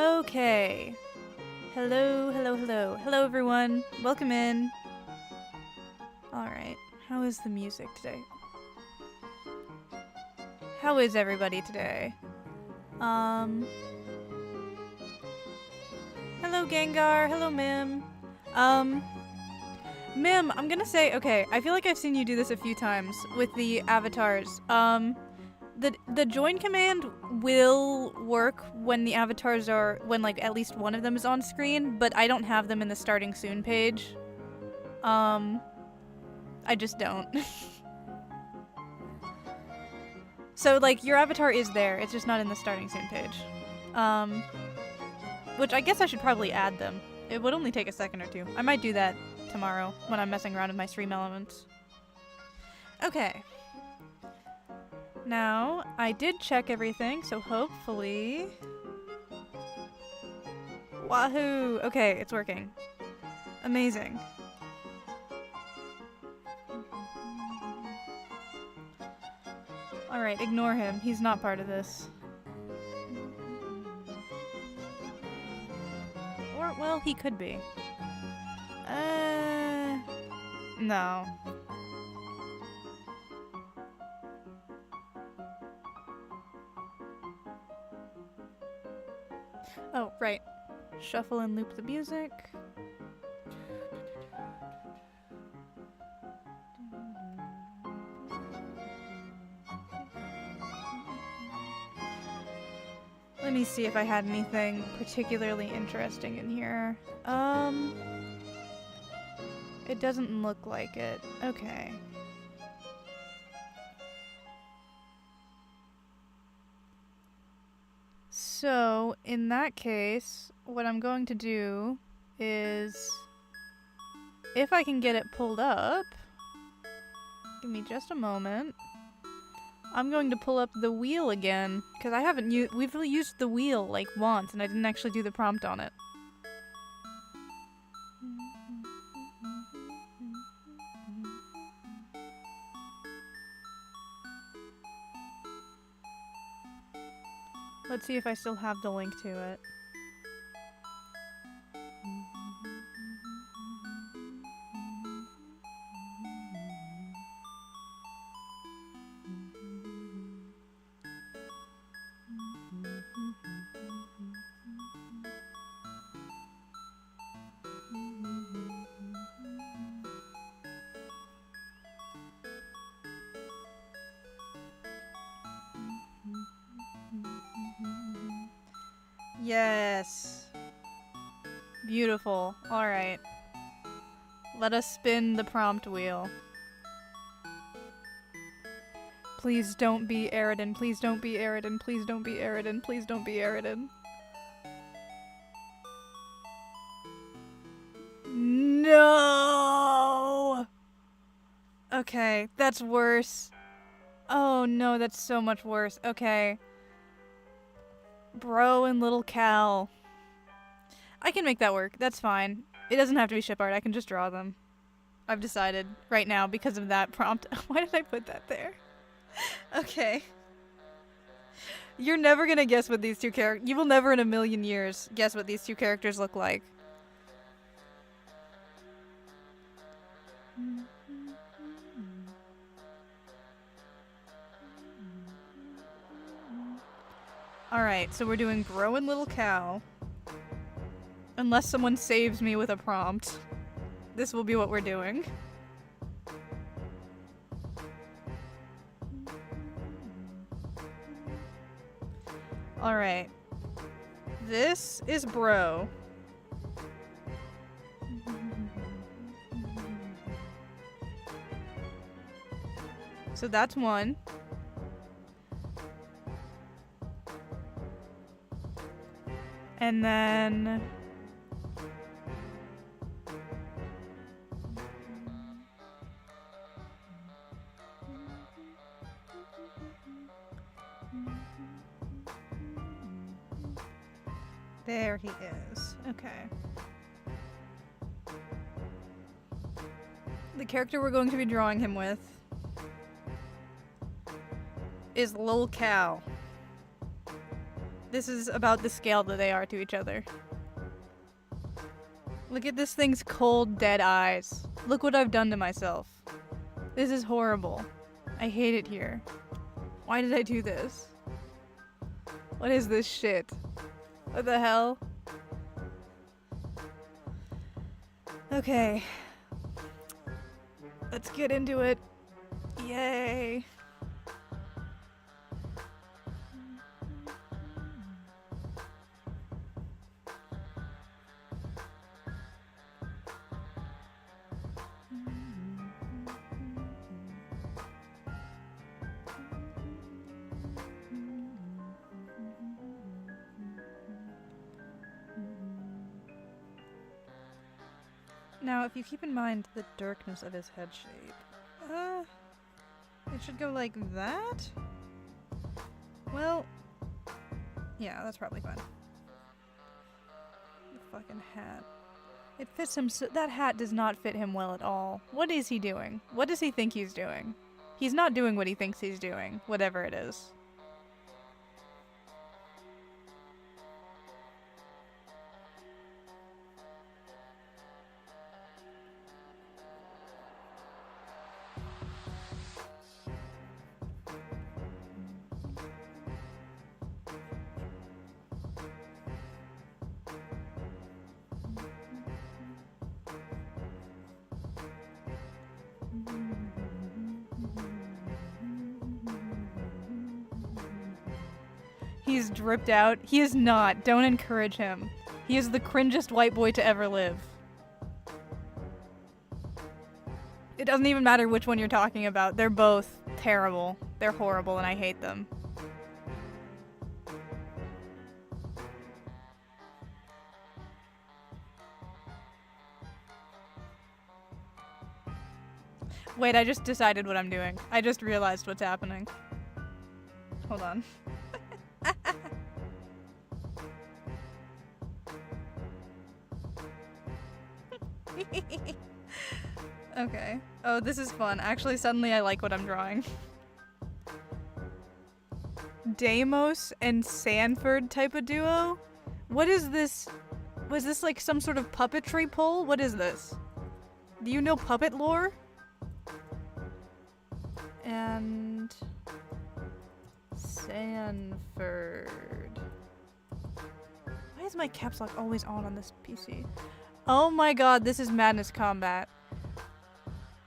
Okay. Hello, hello, hello. Hello, everyone. Welcome in. Alright. How is the music today? How is everybody today? Hello, Gengar. Hello, Mim. Mim, I'm gonna say, okay, I feel like I've seen you do this a few times with the avatars. The join command will work when the avatars are, when like at least one of them is on screen, but I don't have them in the starting soon page. I just don't. So like your avatar is there, it's just not in the starting soon page. Which I guess I should probably add them. It would only take a second or two. I might do that tomorrow when I'm messing around with my stream elements. Okay. Now, I did check everything, so hopefully... Wahoo! Okay, it's working. Amazing. Alright, ignore him. He's not part of this. Or, well, he could be. No. Oh, right. Shuffle and loop the music. Let me see if I had anything particularly interesting in here. It doesn't look like it. Okay. So, in that case, what I'm going to do is, if I can get it pulled up, give me just a moment. I'm going to pull up the wheel again, because I haven't we've used the wheel like once, and I didn't actually do the prompt on it. Let's see if I still have the link to it. Yes. Beautiful. Alright. Let us spin the prompt wheel. Please don't be Aridin. Please don't be Aridin. Please don't be Aridin. Please don't be Aridin. No! Okay, that's worse. Oh no, that's so much worse. Okay. Bro and little Cal. I can make that work. That's fine. It doesn't have to be ship art. I can just draw them. I've decided right now because of that prompt. Why did I put that there? Okay. You're never gonna guess what these two characters... You will never in a million years guess what these two characters look like. Alright, so we're doing Bro and Little Cow. Unless someone saves me with a prompt. This will be what we're doing. Alright. This is Bro. So that's one. And then... There he is. Okay. The character we're going to be drawing him with is Lil Cow. This is about the scale that they are to each other. Look at this thing's cold, dead eyes. Look what I've done to myself. This is horrible. I hate it here. Why did I do this? What is this shit? What the hell? Okay. Let's get into it. Yay. Now, if you keep in mind the darkness of his head shape, it should go like that? Well, yeah, that's probably fine. The fucking hat. It fits him so— that hat does not fit him well at all. What is he doing? What does he think he's doing? He's not doing what he thinks he's doing, whatever it is. He's dripped out. He is not. Don't encourage him. He is the cringest white boy to ever live. It doesn't even matter which one you're talking about. They're both terrible. They're horrible and I hate them. Wait, I just decided what I'm doing. I just realized what's happening. Hold on. Okay. Oh, this is fun. Actually, suddenly I like what I'm drawing. Deimos and Sanford type of duo? What is this? Was this like some sort of puppetry pull? What is this? Do you know puppet lore? And Sanford. Why is my caps lock always on this PC? Oh my god, this is Madness Combat.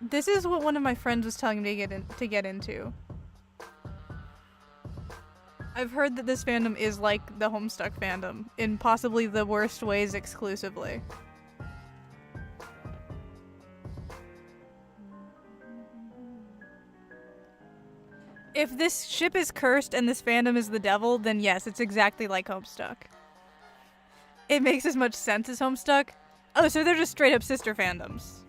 This is what one of my friends was telling me to get into. I've heard that this fandom is like the Homestuck fandom, in possibly the worst ways exclusively. If this ship is cursed and this fandom is the devil, then yes, it's exactly like Homestuck. It makes as much sense as Homestuck. Oh, so they're just straight up sister fandoms.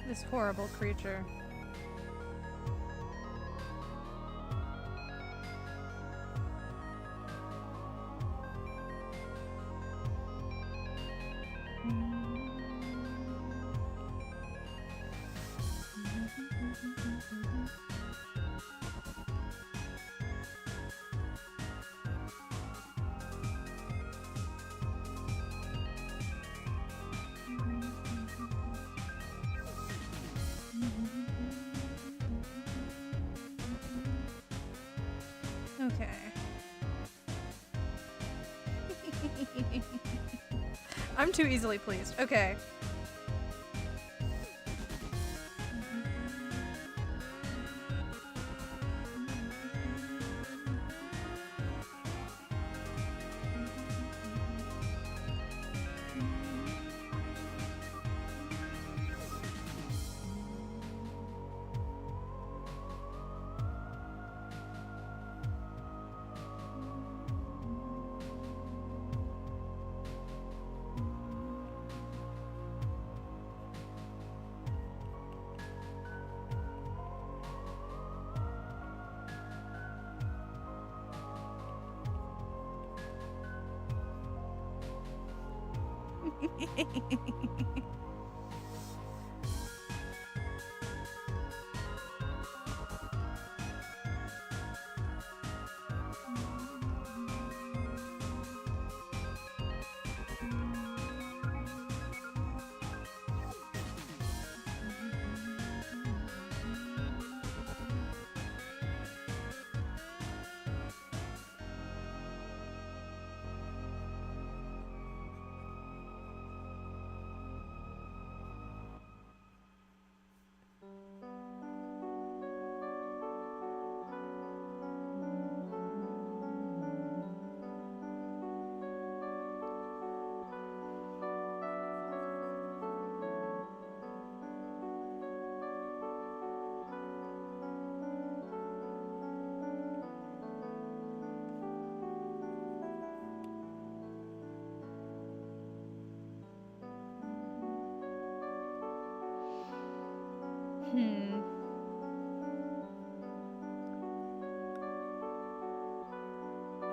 This horrible creature. Okay. I'm too easily pleased. Okay.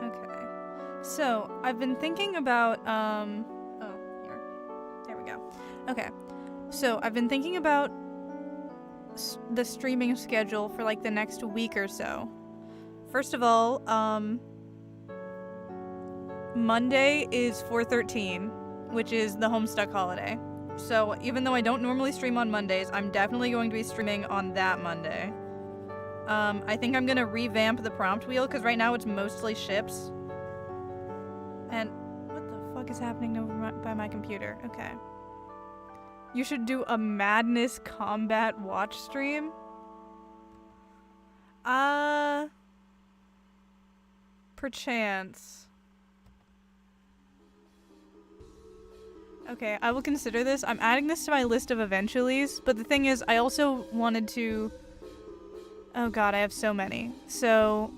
Okay. So, I've been thinking about, oh, here. There we go. Okay. So, I've been thinking about the streaming schedule for, like, the next week or so. First of all, Monday is 4/13, which is the Homestuck holiday. So, even though I don't normally stream on Mondays, I'm definitely going to be streaming on that Monday. I think I'm gonna revamp the prompt wheel, because right now it's mostly ships. And what the fuck is happening over by my computer? Okay. You should do a Madness Combat watch stream? Perchance. Okay, I will consider this. I'm adding this to my list of eventuallys, but the thing is, I also wanted to... Oh god, I have so many. So...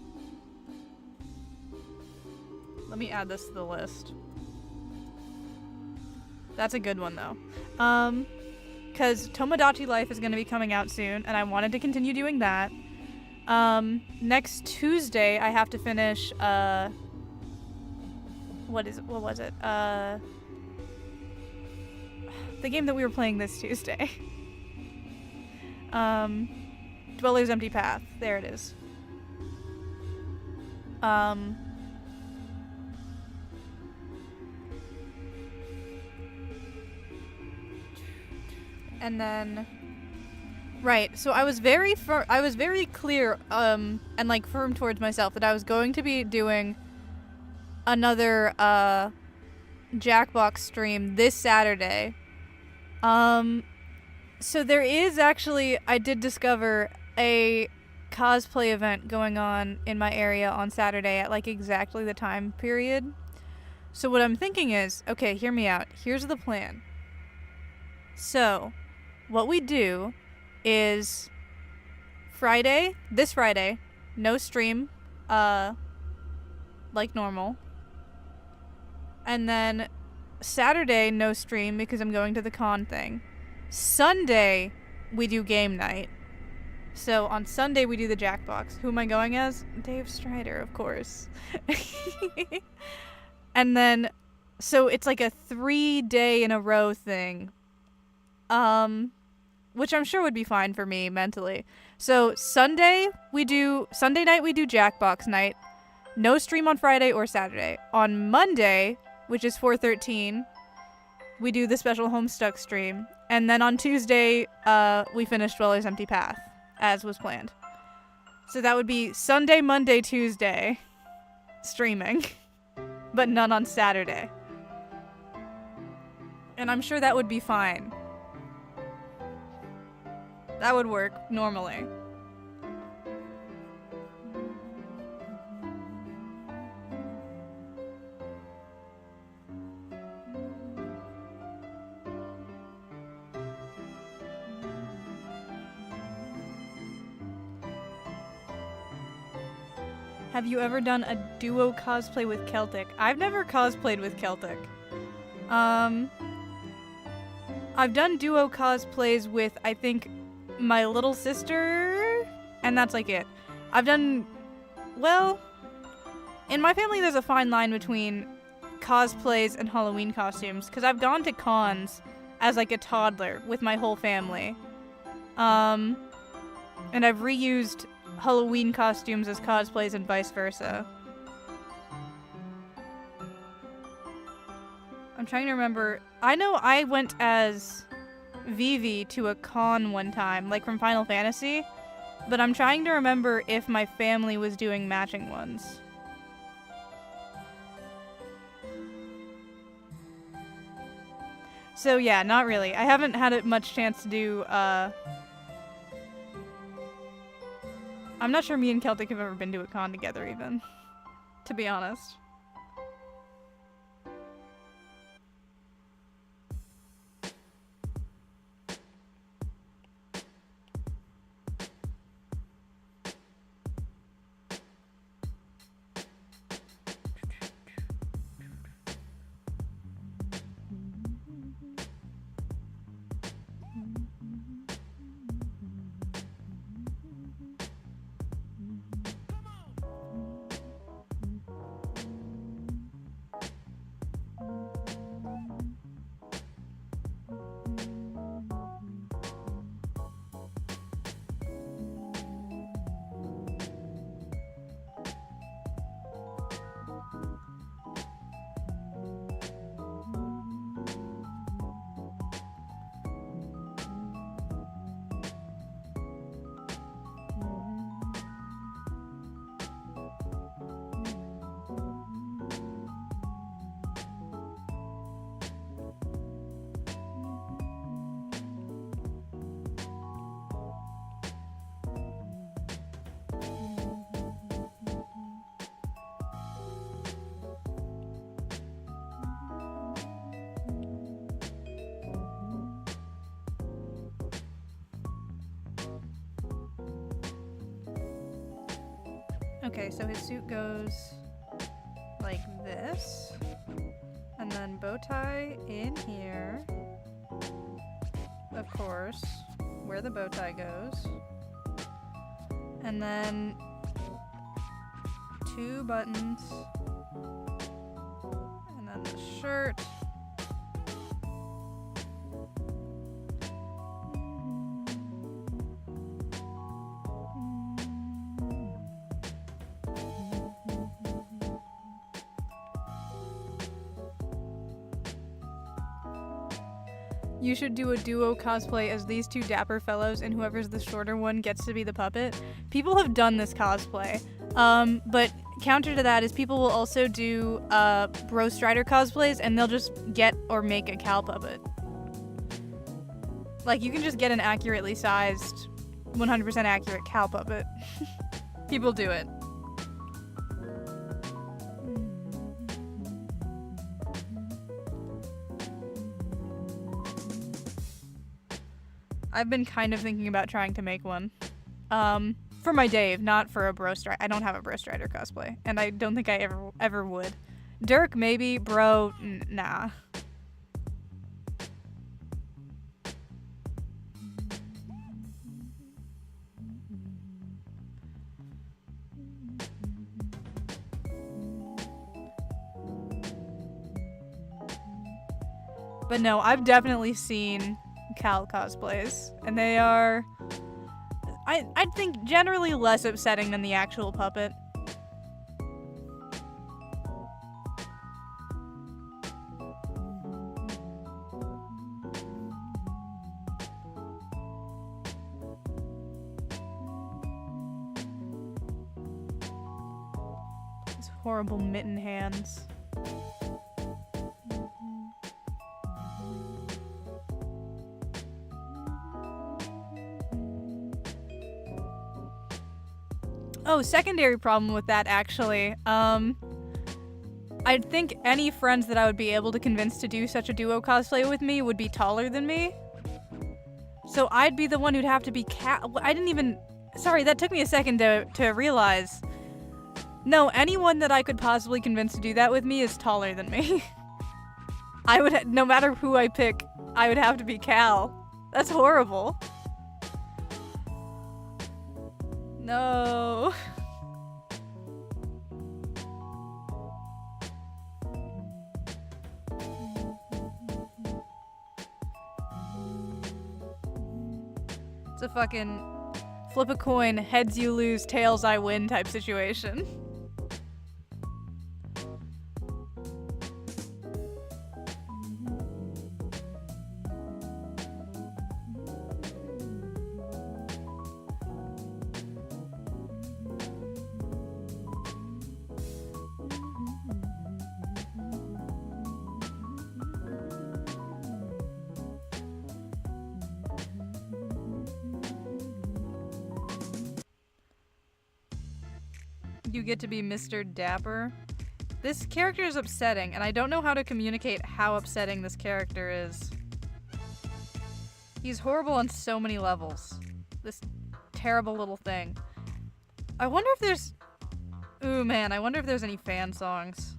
Let me add this to the list. That's a good one, though. Because Tomodachi Life is going to be coming out soon, and I wanted to continue doing that. Next Tuesday, I have to finish, what was it? The game that we were playing this Tuesday. Dweller's Empty Path. There it is. And then, right. So I was very clear, and like firm towards myself that I was going to be doing another Jackbox stream this Saturday. So there is actually, I did discover a cosplay event going on in my area on Saturday at like exactly the time period. So what I'm thinking is, okay, hear me out. Here's the plan. So, what we do is this Friday, no stream, like normal. And then Saturday, no stream because I'm going to the con thing. Sunday, we do game night. So on Sunday, we do the Jackbox. Who am I going as? Dave Strider, of course. And then, so it's like a 3-day in a row thing. Which I'm sure would be fine for me mentally. So Sunday night we do Jackbox night. No stream on Friday or Saturday. On Monday, which is 4/13, we do the special Homestuck stream. And then on Tuesday, we finish Dweller's Empty Path, as was planned. So that would be Sunday, Monday, Tuesday streaming, but none on Saturday. And I'm sure that would be fine. That would work normally. Have you ever done a duo cosplay with Celtic? I've never cosplayed with Celtic. I've done duo cosplays with, I think, my little sister, and that's like it. I've done, well, in my family there's a fine line between cosplays and Halloween costumes, because I've gone to cons as like a toddler with my whole family. And I've reused Halloween costumes as cosplays and vice versa. I'm trying to remember. I know I went as Vivi to a con one time, like from Final Fantasy, but I'm trying to remember if my family was doing matching ones. So yeah, not really. I haven't had much chance to do, I'm not sure me and Celtic have ever been to a con together even, to be honest. Okay, so his suit goes like this, and then bow tie in here, of course, where the bow tie goes, and then 2 buttons, and then the shirt. You should do a duo cosplay as these 2 dapper fellows, and whoever's the shorter one gets to be the puppet. People have done this cosplay, but counter to that is people will also do Bro Strider cosplays, and they'll just get or make a cow puppet. Like, you can just get an accurately sized, 100% accurate cow puppet. People do it. I've been kind of thinking about trying to make one. For my Dave, not for a Bro Strider. I don't have a Bro Strider cosplay, and I don't think I ever would. Dirk, maybe. Bro, nah. But no, I've definitely seen Cal cosplays, and they are, I think, generally less upsetting than the actual puppet. These horrible mitten hands. Oh, secondary problem with that, actually. I think any friends that I would be able to convince to do such a duo cosplay with me would be taller than me. So I'd be the one who'd have to be I didn't even... Sorry, that took me a second to realize. No, anyone that I could possibly convince to do that with me is taller than me. I would... No matter who I pick, I would have to be Cal. That's horrible. No. a fucking flip a coin, heads you lose, tails I win type situation. You get to be Mr. Dapper. This character is upsetting, and I don't know how to communicate how upsetting this character is. He's horrible on so many levels. This terrible little thing. I wonder if there's... Ooh, man, I wonder if there's any fan songs.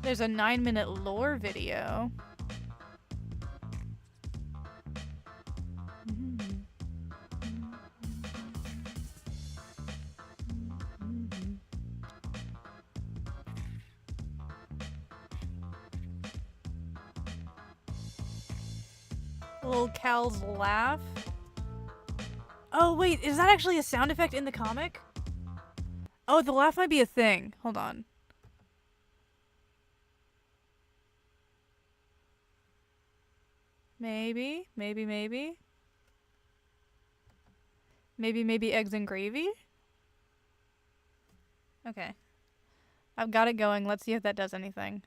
There's a 9-minute lore video. Little Cal's laugh. Oh wait, is that actually a sound effect in the comic? Oh, the laugh might be a thing. Hold on. Maybe. Maybe eggs and gravy? Okay. I've got it going. Let's see if that does anything.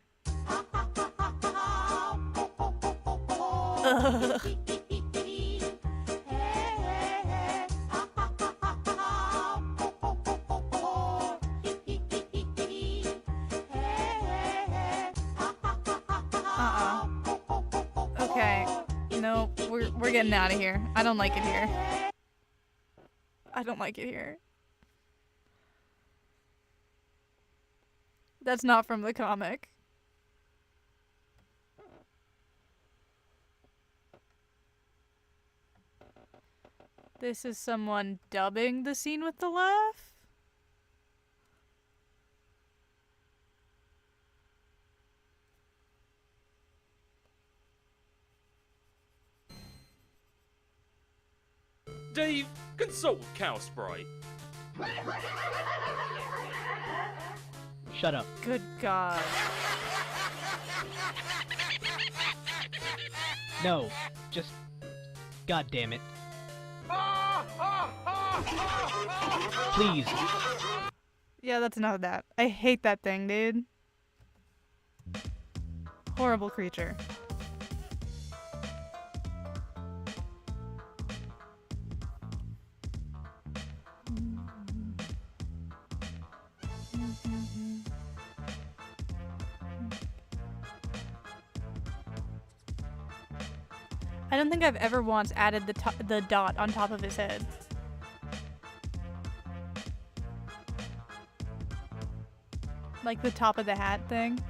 Ugh. Okay. No, we're getting out of here. I don't like it here. I don't like it here. That's not from the comic. This is someone dubbing the scene with the laugh? Dave, consult with Cow Sprite. Shut up. Good God. No, just... God damn it. Please. Yeah, that's enough of that. I hate that thing, dude. Horrible creature. I don't think I've ever once added the dot on top of his head. Like the top of the hat thing.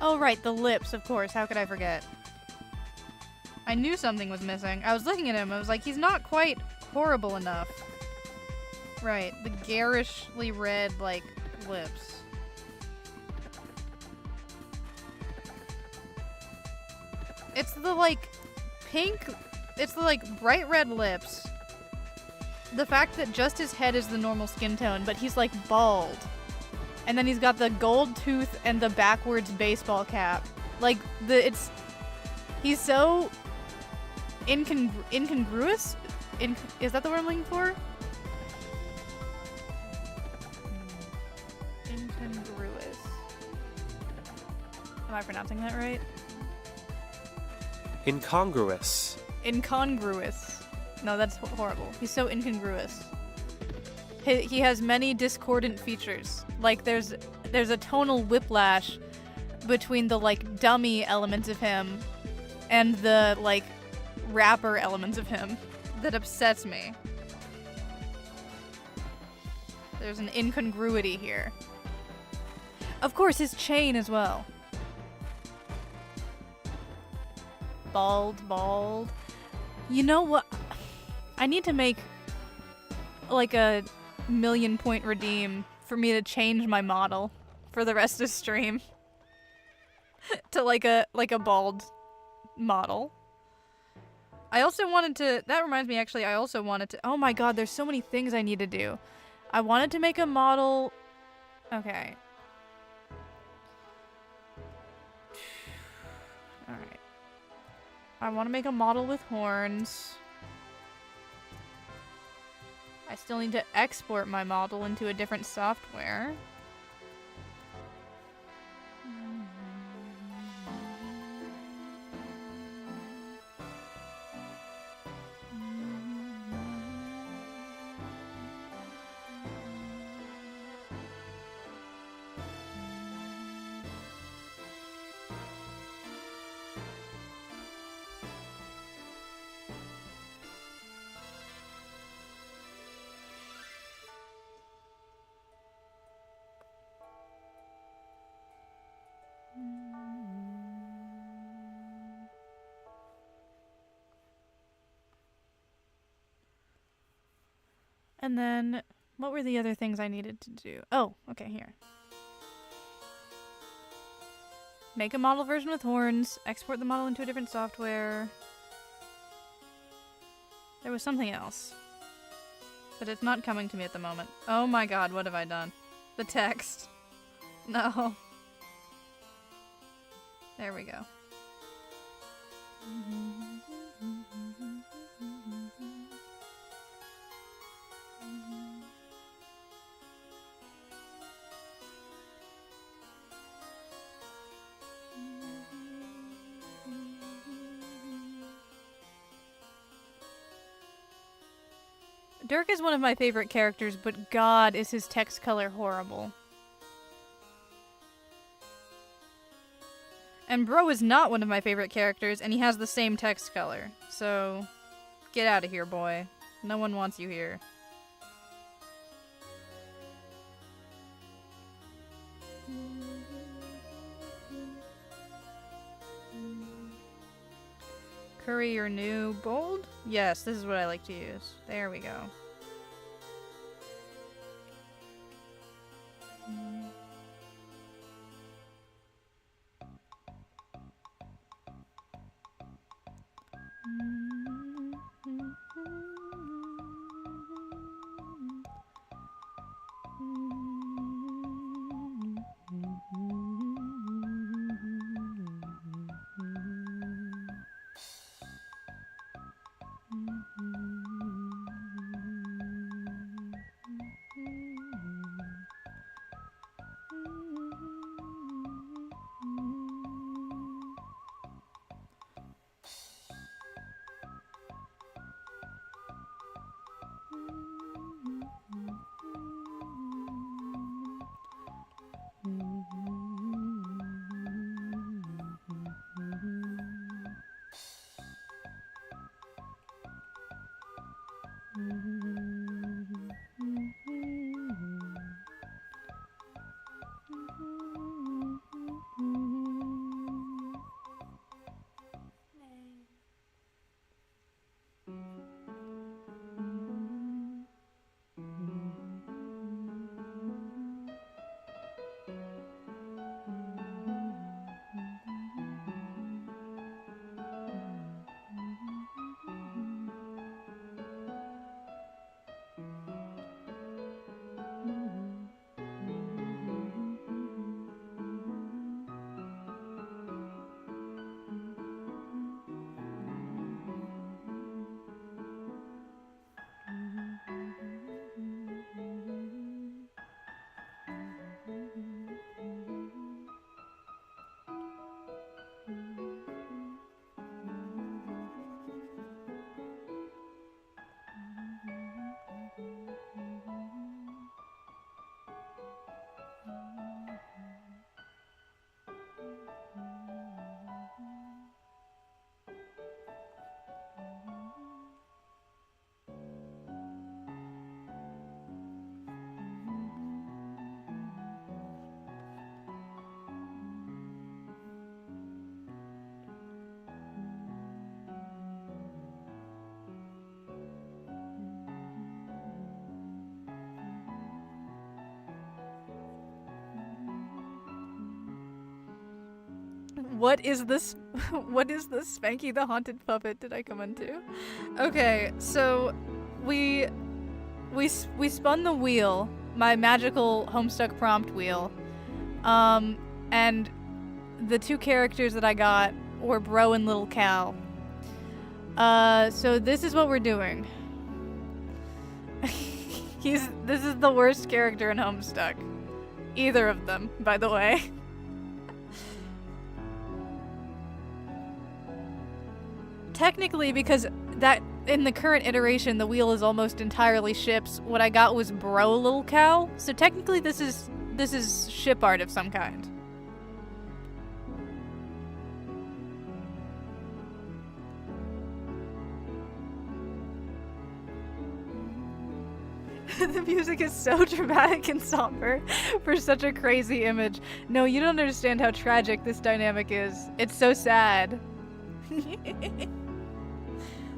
Oh, right, the lips, of course. How could I forget? I knew something was missing. I was looking at him. I was like, he's not quite horrible enough. Right, the garishly red, like, lips. It's the, like, pink... It's the, like, bright red lips. The fact that just his head is the normal skin tone, but he's, like, bald. And then he's got the gold tooth and the backwards baseball cap. Like, he's so incongruous? Is that the word I'm looking for? Incongruous. Am I pronouncing that right? Incongruous. Incongruous. No, that's horrible. He's so incongruous. He has many discordant features. Like, there's a tonal whiplash between the, like, dummy elements of him and the, like, rapper elements of him that upsets me. There's an incongruity here. Of course, his chain as well. Bald. You know what? I need to make, like, a 1,000,000-point redeem for me to change my model for the rest of stream to like a bald model. I also wanted to, that reminds me actually, I also wanted to, oh my god, there's so many things I need to do. I wanted to make a model, okay. Alright. I want to make a model with horns. I still need to export my model into a different software. And then, what were the other things I needed to do? Oh, okay, here. Make a model version with horns, export the model into a different software. There was something else. But it's not coming to me at the moment. Oh my god, what have I done? The text. No. There we go. Dirk is one of my favorite characters, but god, is his text color horrible. And Bro is not one of my favorite characters, and he has the same text color. So, get out of here, boy. No one wants you here. Curry your new bold? Yes, this is what I like to use. There we go. What is this? What is this Spanky the Haunted Puppet did I come into? Okay, so we spun the wheel, my magical Homestuck prompt wheel, and the two characters that I got or Bro and Little Cal. So this is what we're doing. This is the worst character in Homestuck. Either of them, by the way. Technically, because that in the current iteration, the wheel is almost entirely ships. What I got was Bro Little Cow. So technically, this is ship art of some kind. The music is so dramatic and somber for such a crazy image. No, you don't understand how tragic this dynamic is. It's so sad.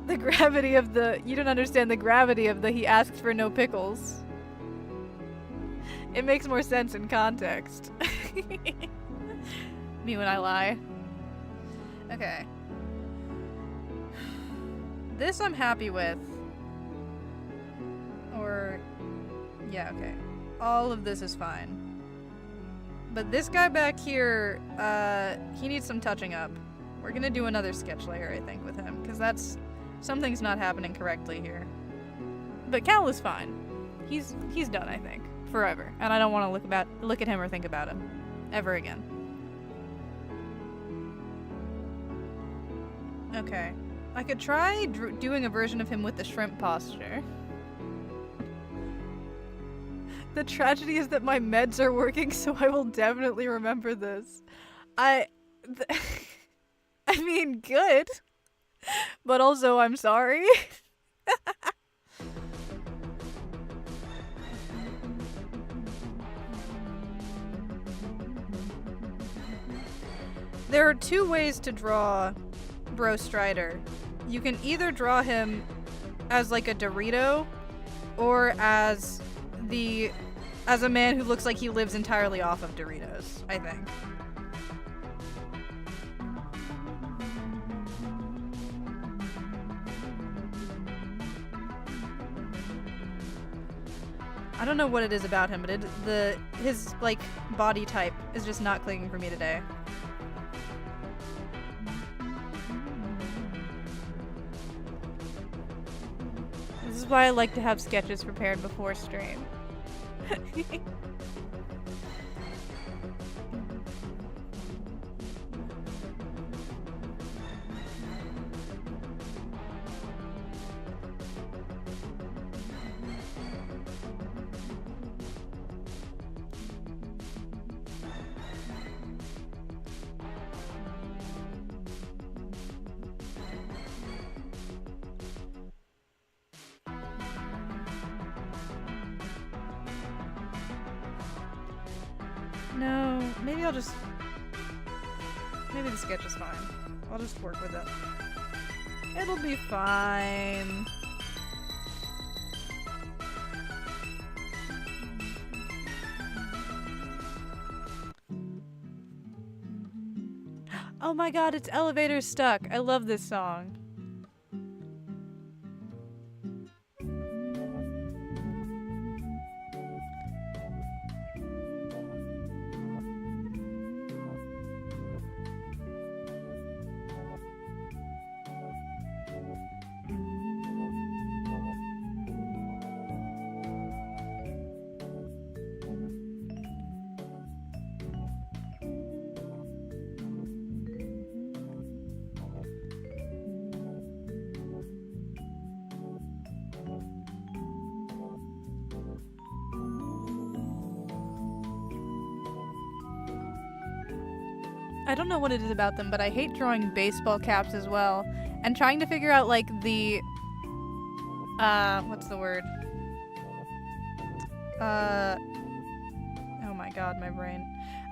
The gravity of the... You don't understand the gravity of the he asks for no pickles. It makes more sense in context. Me when I lie. Okay. This I'm happy with. Or... Yeah, okay. All of this is fine. But this guy back here, he needs some touching up. We're gonna do another sketch layer, I think, with him, because that's... Something's not happening correctly here. But Cal is fine. He's done, I think. Forever. And I don't want to look at him or think about him. Ever again. Okay. I could try doing a version of him with the shrimp posture. The tragedy is that my meds are working, so I will definitely remember this. I mean, good. But also, I'm sorry. There are two ways to draw Bro Strider. You can either draw him as like a Dorito, or as a man who looks like he lives entirely off of Doritos, I think. I don't know what it is about him, but his like body type is just not clicking for me today. This is why I like to have sketches prepared before stream. No, maybe I'll just... Maybe the sketch is fine. I'll just work with it. It'll be fine. Oh my god, it's Elevator Stuck. I love this song. I don't know what it is about them, but I hate drawing baseball caps as well. And trying to figure out, like, the... what's the word? Oh my god, my brain.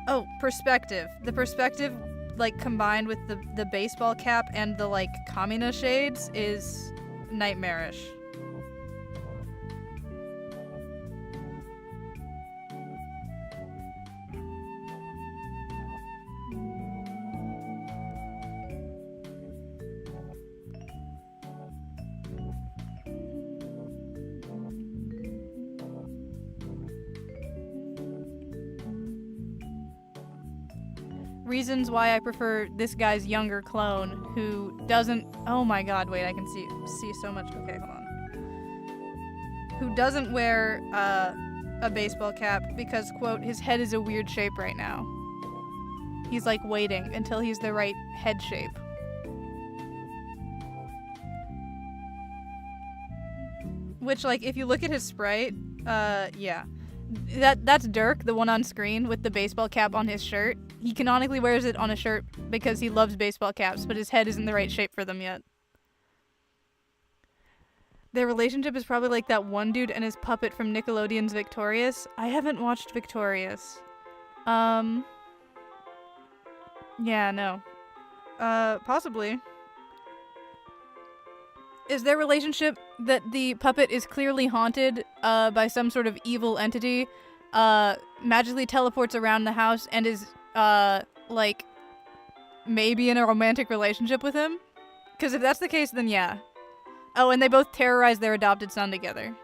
Oh, perspective. The perspective, like, combined with the baseball cap and the, like, Kamina shades is nightmarish. reasons why I prefer this guy's younger clone who doesn't. Oh my god! Wait, I can see so much. Okay, hold on. Who doesn't wear a baseball cap because, quote, his head is a weird shape right now. He's like waiting until he's the right head shape. Which, like, if you look at his sprite, yeah. That's Dirk, the one on screen with the baseball cap on his shirt. He canonically wears it on a shirt because he loves baseball caps, but his head isn't the right shape for them yet. Their relationship is probably like that one dude and his puppet from Nickelodeon's Victorious. I haven't watched Victorious. Yeah, no. Possibly. Is their relationship that the puppet is clearly haunted by some sort of evil entity, magically teleports around the house and is, like, maybe in a romantic relationship with him? Because if that's the case, then yeah. Oh, and they both terrorize their adopted son together.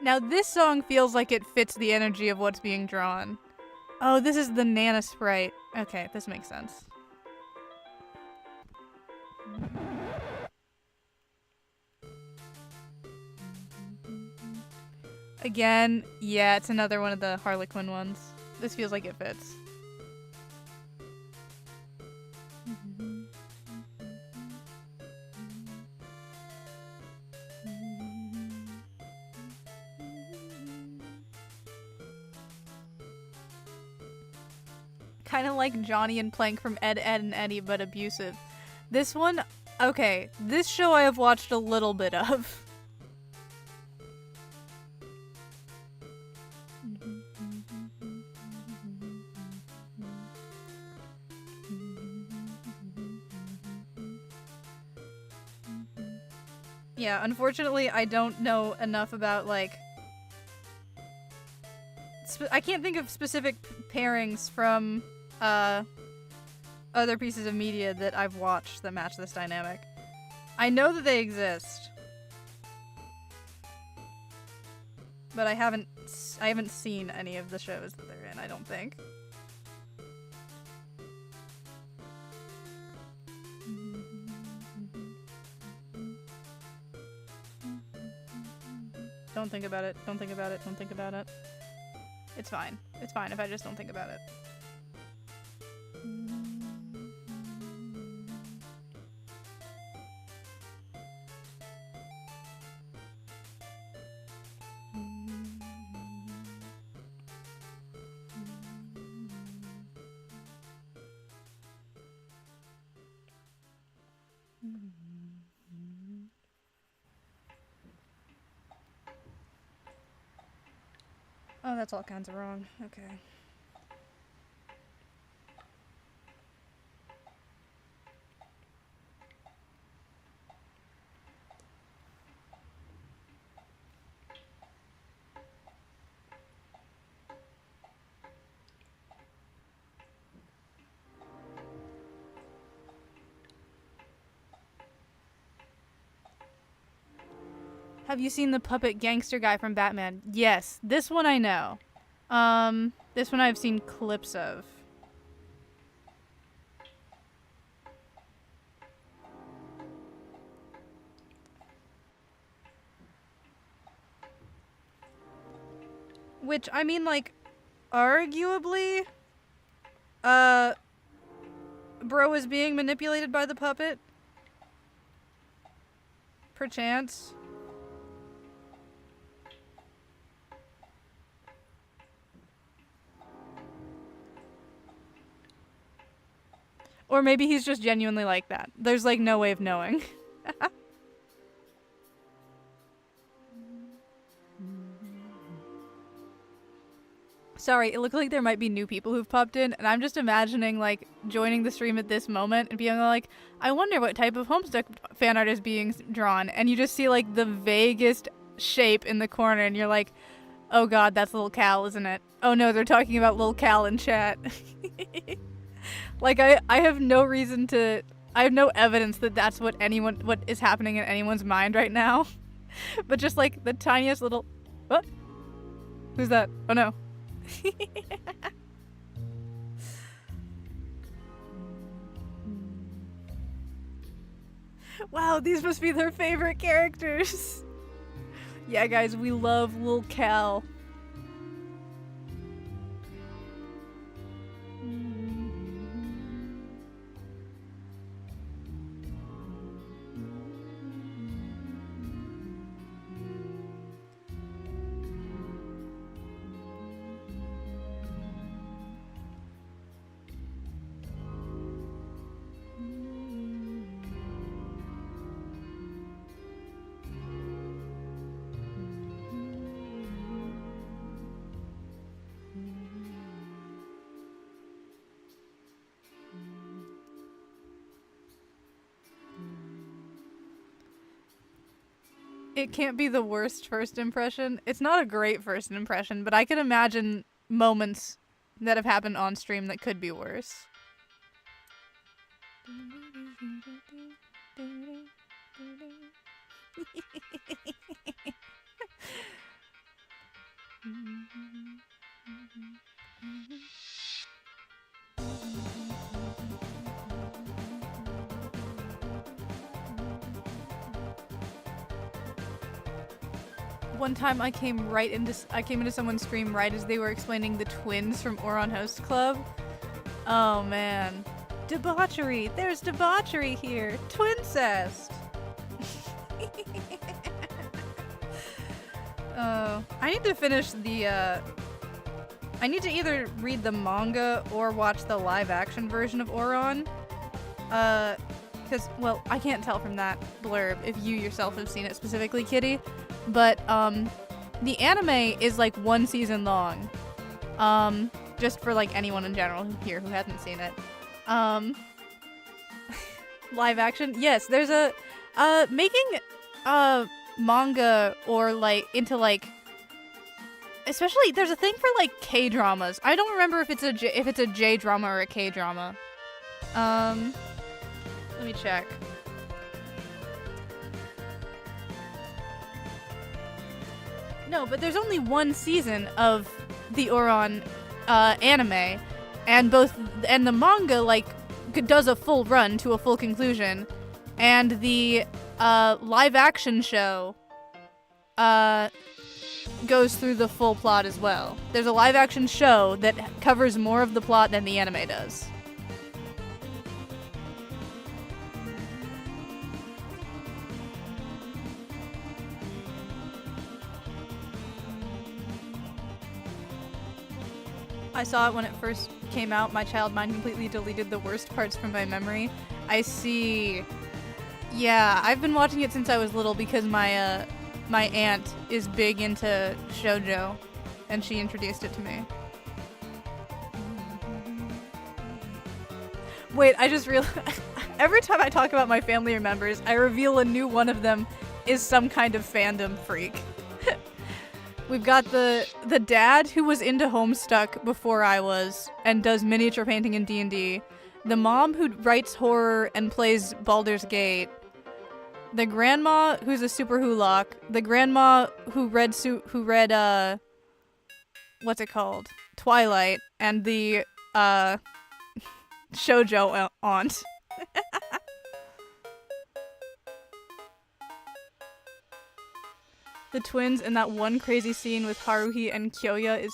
Now this song feels like it fits the energy of what's being drawn. Oh, this is the Nana sprite. Okay, this makes sense. Again, yeah, it's another one of the Harlequin ones. This feels like it fits. Kind of like Johnny and Plank from Ed, Ed, and Eddie, but abusive. This one, okay, this show I have watched a little bit of. Yeah, unfortunately, I don't know enough about, like... I can't think of specific pairings from, other pieces of media that I've watched that match this dynamic. I know that they exist. But I haven't seen any of the shows that they're in, I don't think. Don't think about it. Don't think about it. Don't think about it. It's fine. It's fine if I just don't think about it. Oh, that's all kinds of wrong. Okay. Have you seen the puppet gangster guy from Batman? Yes. This one I know. This one I've seen clips of. Which, I mean, like, arguably, bro is being manipulated by the puppet. Perchance. Or maybe he's just genuinely like that. There's like no way of knowing. Sorry, it looked like there might be new people who've popped in, and I'm just imagining, like, joining the stream at this moment and being like, I wonder what type of Homestuck fan art is being drawn. And you just see, like, the vaguest shape in the corner, and you're like, oh god, that's Lil Cal, isn't it? Oh no, they're talking about Lil Cal in chat. Like, I have no reason to... I have no evidence that that's what is happening in anyone's mind right now. But just, like, the tiniest little... What? Who's that? Oh no. Wow, these must be their favorite characters. Yeah, guys, we love Lil Cal. It can't be the worst first impression. It's not a great first impression, but I can imagine moments that have happened on stream that could be worse. One time I came into someone's stream right as they were explaining the twins from Oron Host Club. Oh man. Debauchery! There's debauchery here! Twincest! Oh. I need to finish the I need to either read the manga or watch the live action version of Oron. Because, well, I can't tell from that blurb if you yourself have seen it specifically, Kitty. But, the anime is, like, 1 season long. Just for, like, anyone in general here who hasn't seen it. Live action? Yes, there's a, making, manga or, like, into, like, especially, there's a thing for, like, K-dramas. I don't remember if it's a J-drama or a K-drama. Let me check. No, but there's only 1 season of the Oron anime, and the manga like does a full run to a full conclusion, and the live action show goes through the full plot as well. There's a live action show that covers more of the plot than the anime does. I saw it when it first came out. My child mind completely deleted the worst parts from my memory. I see. Yeah, I've been watching it since I was little because my my aunt is big into shoujo, and she introduced it to me. Wait, I just realized every time I talk about my family members, I reveal a new one of them is some kind of fandom freak. We've got the dad who was into Homestuck before I was and does miniature painting in D&D. The mom who writes horror and plays Baldur's Gate. The grandma who's a super hulock. The grandma who read what's it called? Twilight, and the shoujo aunt. The twins in that one crazy scene with Haruhi and Kyoya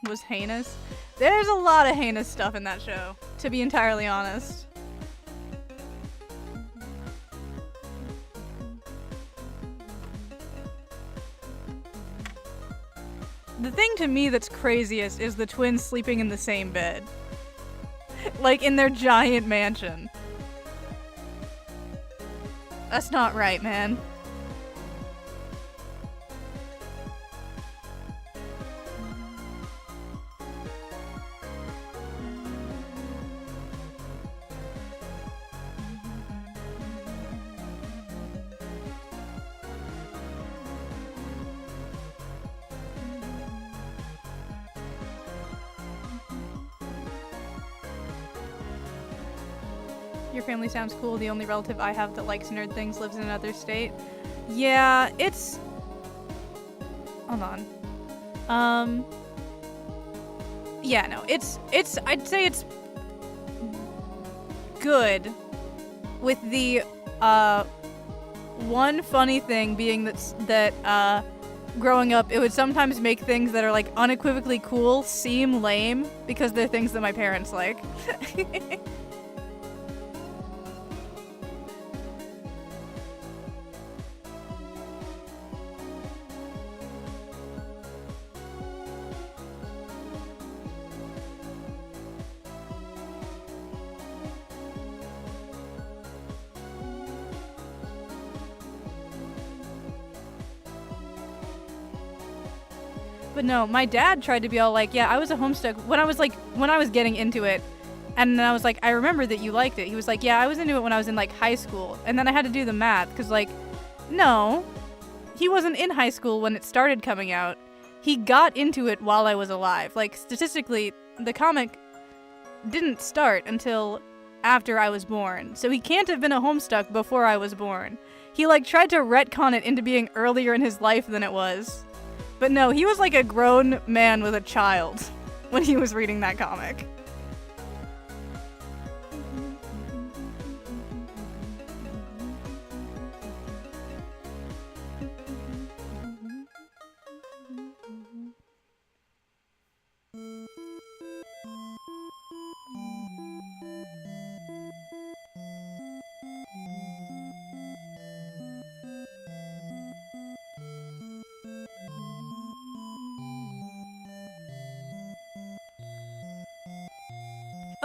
was heinous. There's a lot of heinous stuff in that show, to be entirely honest. The thing to me that's craziest is the twins sleeping in the same bed. Like in their giant mansion. That's not right, man. Your family sounds cool. The only relative I have that likes nerd things lives in another state. Yeah, it's... Hold on. Yeah, no, it's, I'd say it's good with the, one funny thing being that growing up, it would sometimes make things that are, like, unequivocally cool seem lame because they're things that my parents like. But no, my dad tried to be all like, yeah, I was a Homestuck when I was getting into it. And then I was like, I remember that you liked it. He was like, yeah, I was into it when I was in like high school. And then I had to do the math because like, no, he wasn't in high school when it started coming out. He got into it while I was alive. Like statistically, the comic didn't start until after I was born. So he can't have been a Homestuck before I was born. He like tried to retcon it into being earlier in his life than it was. But no, he was like a grown man with a child when he was reading that comic.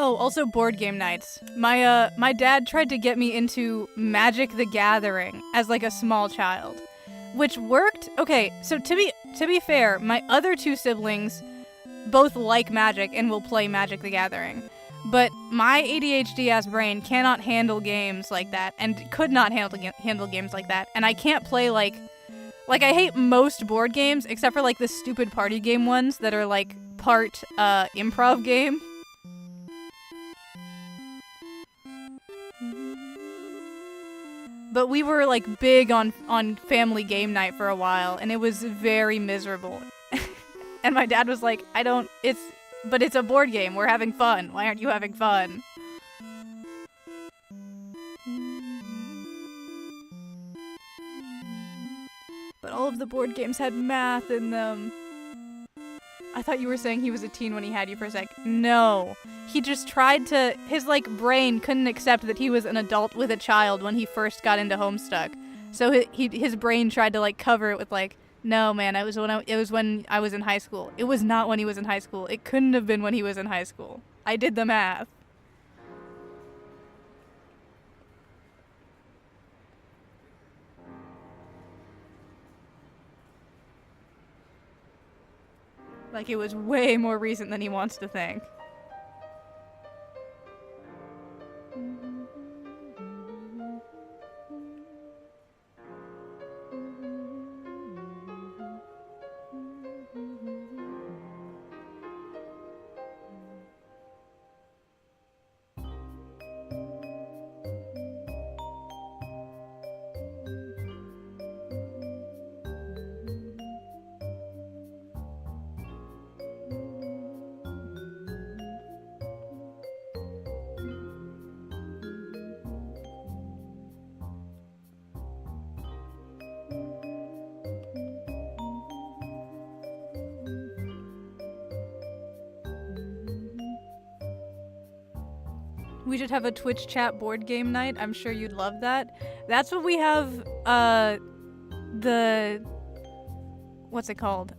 Oh, also board game nights. My dad tried to get me into Magic the Gathering as like a small child, which worked. Okay, so to be fair, my other two siblings both like Magic and will play Magic the Gathering. But my ADHD-ass brain cannot handle games like that and could not handle games like that. And I can't play like I hate most board games except for like the stupid party game ones that are like part improv game. But we were like big on family game night for a while, and it was very miserable. And my dad was like, but it's a board game. We're having fun. Why aren't you having fun? But all of the board games had math in them. I thought you were saying he was a teen when he had you for a sec. No. He just tried to... His, like, brain couldn't accept that he was an adult with a child when he first got into Homestuck. So his brain tried to, like, cover it with, like, no, man, it was when I was in high school. It was not when he was in high school. It couldn't have been when he was in high school. I did the math. Like, it was way more recent than he wants to think. We should have a Twitch chat board game night. I'm sure you'd love that. That's what we have, what's it called?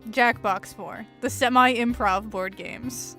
Jackbox for. The semi-improv board games.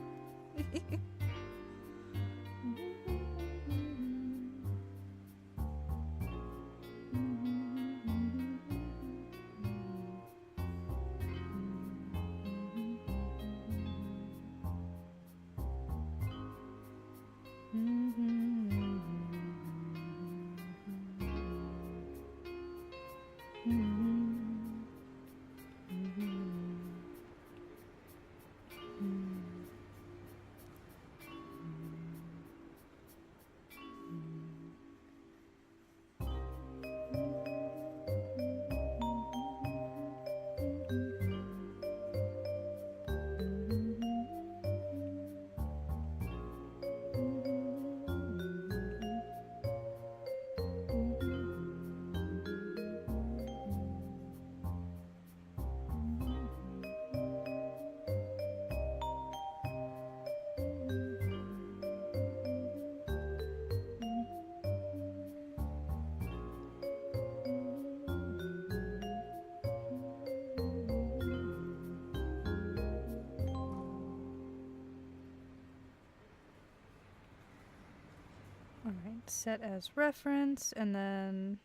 Alright, set as reference, and then...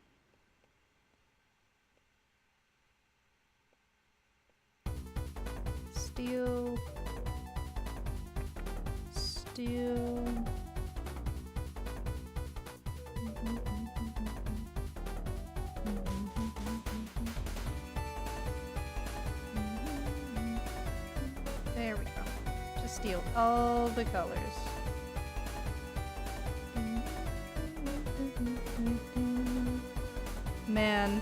Steal... Steal... There we go. Just steal all the colors. Man.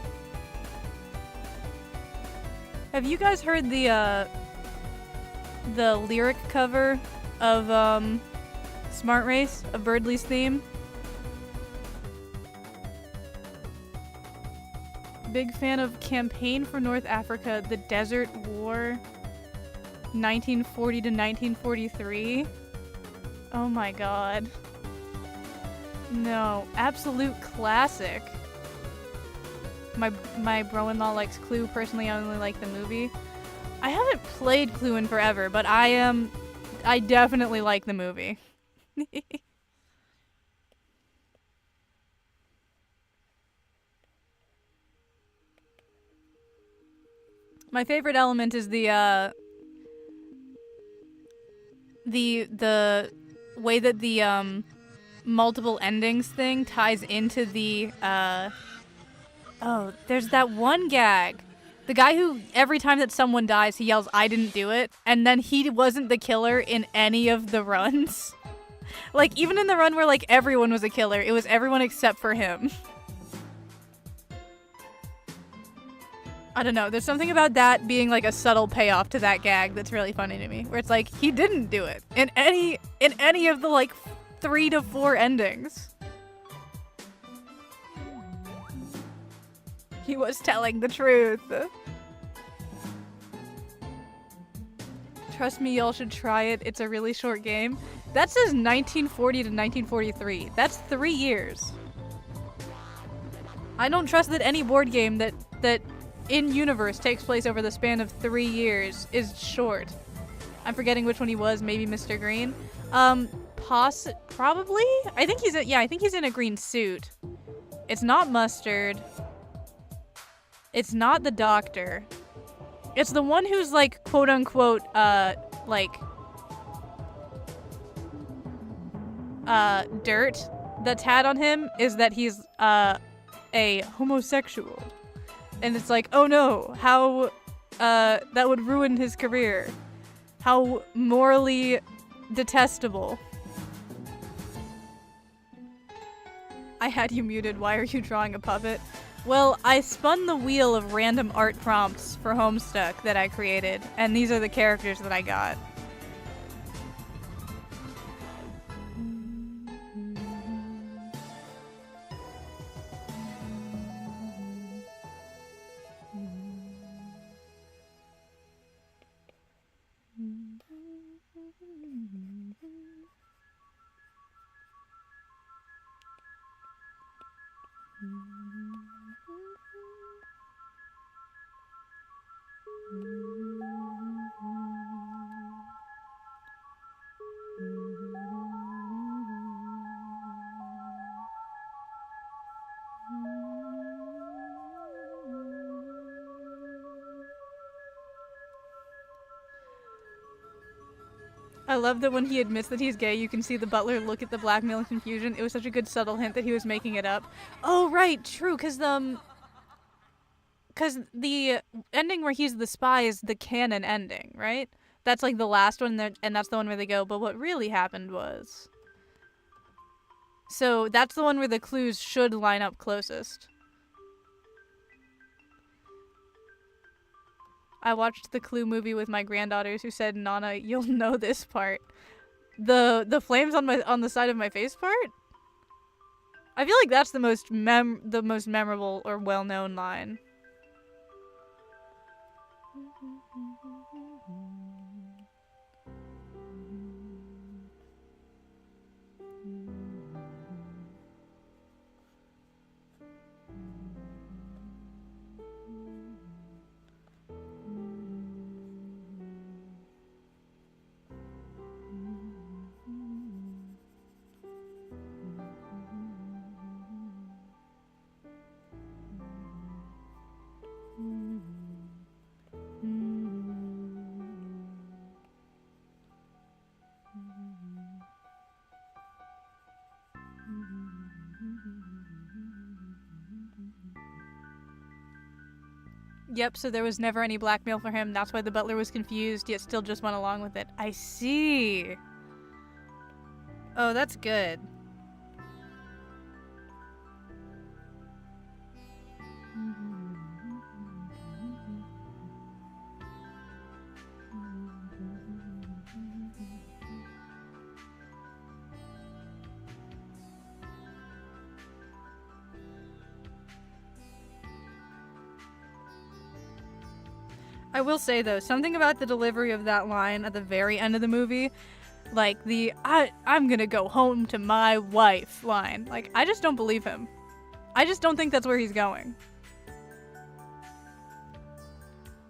Have you guys heard the lyric cover of Smart Race, of Birdley's theme? Big fan of Campaign for North Africa, The Desert War, 1940 to 1943. Oh my god. No, absolute classic. My bro-in-law likes Clue. Personally, I only like the movie. I haven't played Clue in forever, but I definitely like the movie. My favorite element is the way that the multiple endings thing ties into the oh, there's that one gag. The guy who, every time that someone dies, he yells, "I didn't do it," and then he wasn't the killer in any of the runs. Like, even in the run where, like, everyone was a killer, it was everyone except for him. I don't know, there's something about that being, like, a subtle payoff to that gag that's really funny to me, where it's like, he didn't do it in any of the, like, 3 to 4 endings. He was telling the truth. Trust me, y'all should try it. It's a really short game. That says 1940 to 1943. That's 3 years. I don't trust that any board game that in-universe takes place over the span of 3 years is short. I'm forgetting which one he was. Maybe Mr. Green. Probably? I think he's in a green suit. It's not Mustard. It's not the Doctor. It's the one who's, like, quote-unquote, dirt that's had on him is that he's, a homosexual. And it's like, oh no, how, that would ruin his career. How morally detestable. I had you muted. Why are you drawing a puppet? Well, I spun the wheel of random art prompts for Homestuck that I created, and these are the characters that I got. I love that when he admits that he's gay, you can see the butler look at the blackmail in confusion. It was such a good subtle hint that he was making it up. Oh, right, true, because the ending where he's the spy is the canon ending, right? That's like the last one, and that's the one where they go, but what really happened was... So that's the one where the clues should line up closest. I watched the Clue movie with my granddaughters who said, Nana, you'll know this part. The flames on the side of my face part? I feel like that's the most memorable or well-known line. Yep, so there was never any blackmail for him. That's why the butler was confused, yet still just went along with it. I see. Oh, that's good. I will say though, something about the delivery of that line at the very end of the movie, like the I'm gonna go home to my wife line, like I just don't believe him. I just don't think that's where he's going.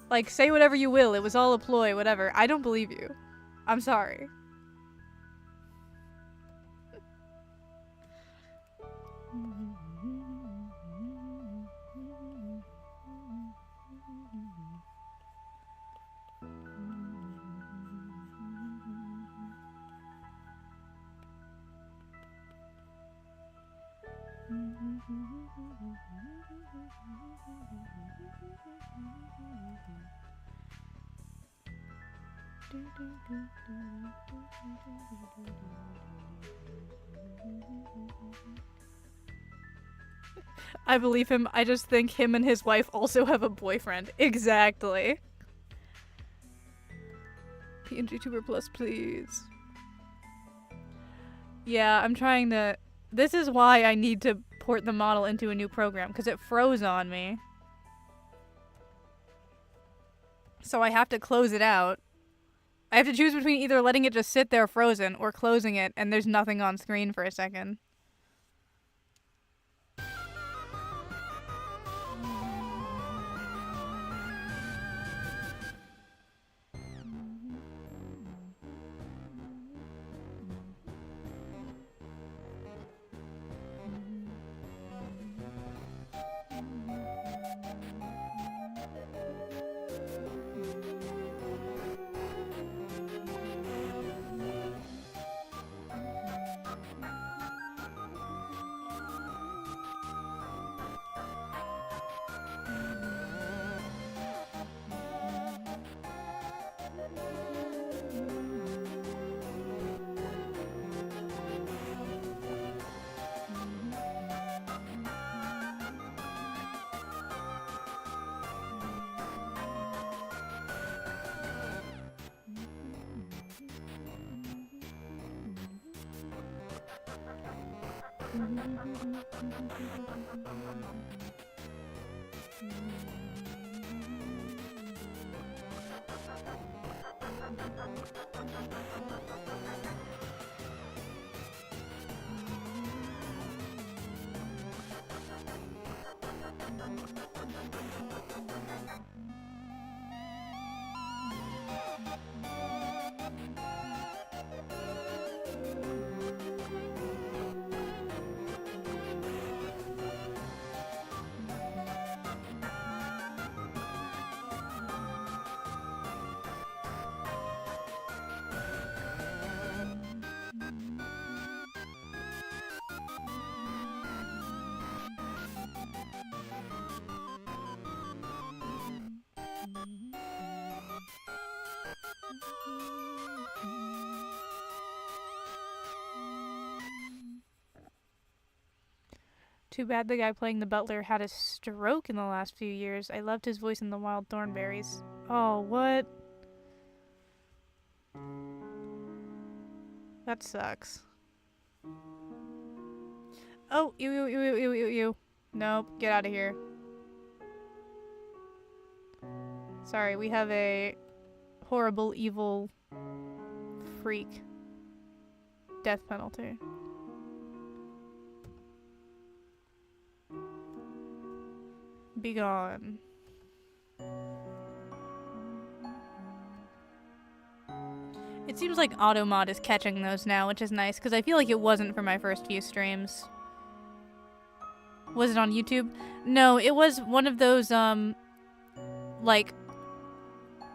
Like, say whatever you will, it was all a ploy, whatever. I don't believe you. I'm sorry. I believe him. I just think him and his wife also have a boyfriend. Exactly. PNG Tuber Plus, please. Yeah, I'm trying to... This is why I need to port the model into a new program, because it froze on me. So I have to close it out. I have to choose between either letting it just sit there frozen or closing it and there's nothing on screen for a second. Too bad the guy playing the butler had a stroke in the last few years. I loved his voice in The Wild Thornberrys. Oh, what? That sucks. Oh, ew. Nope, get out of here. Sorry, we have a horrible, evil freak. Death penalty. Be gone. It seems like Automod is catching those now, which is nice, because I feel like it wasn't for my first few streams. Was it on YouTube? No, it was one of those, like,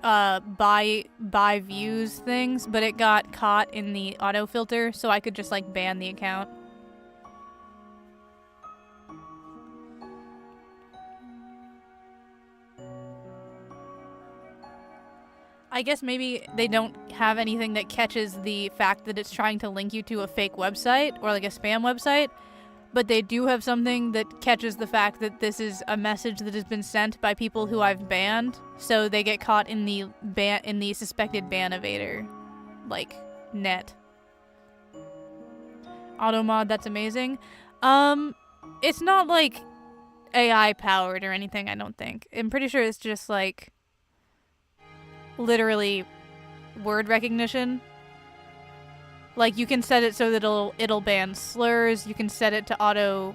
buy views things, but it got caught in the auto filter, so I could just, like, ban the account. I guess maybe they don't have anything that catches the fact that it's trying to link you to a fake website or like a spam website, but they do have something that catches the fact that this is a message that has been sent by people who I've banned, so they get caught in the suspected ban evader, like, net. Automod, that's amazing. It's not like AI powered or anything, I don't think. I'm pretty sure it's just like literally word recognition. Like, you can set it so that it'll ban slurs. You can set it to auto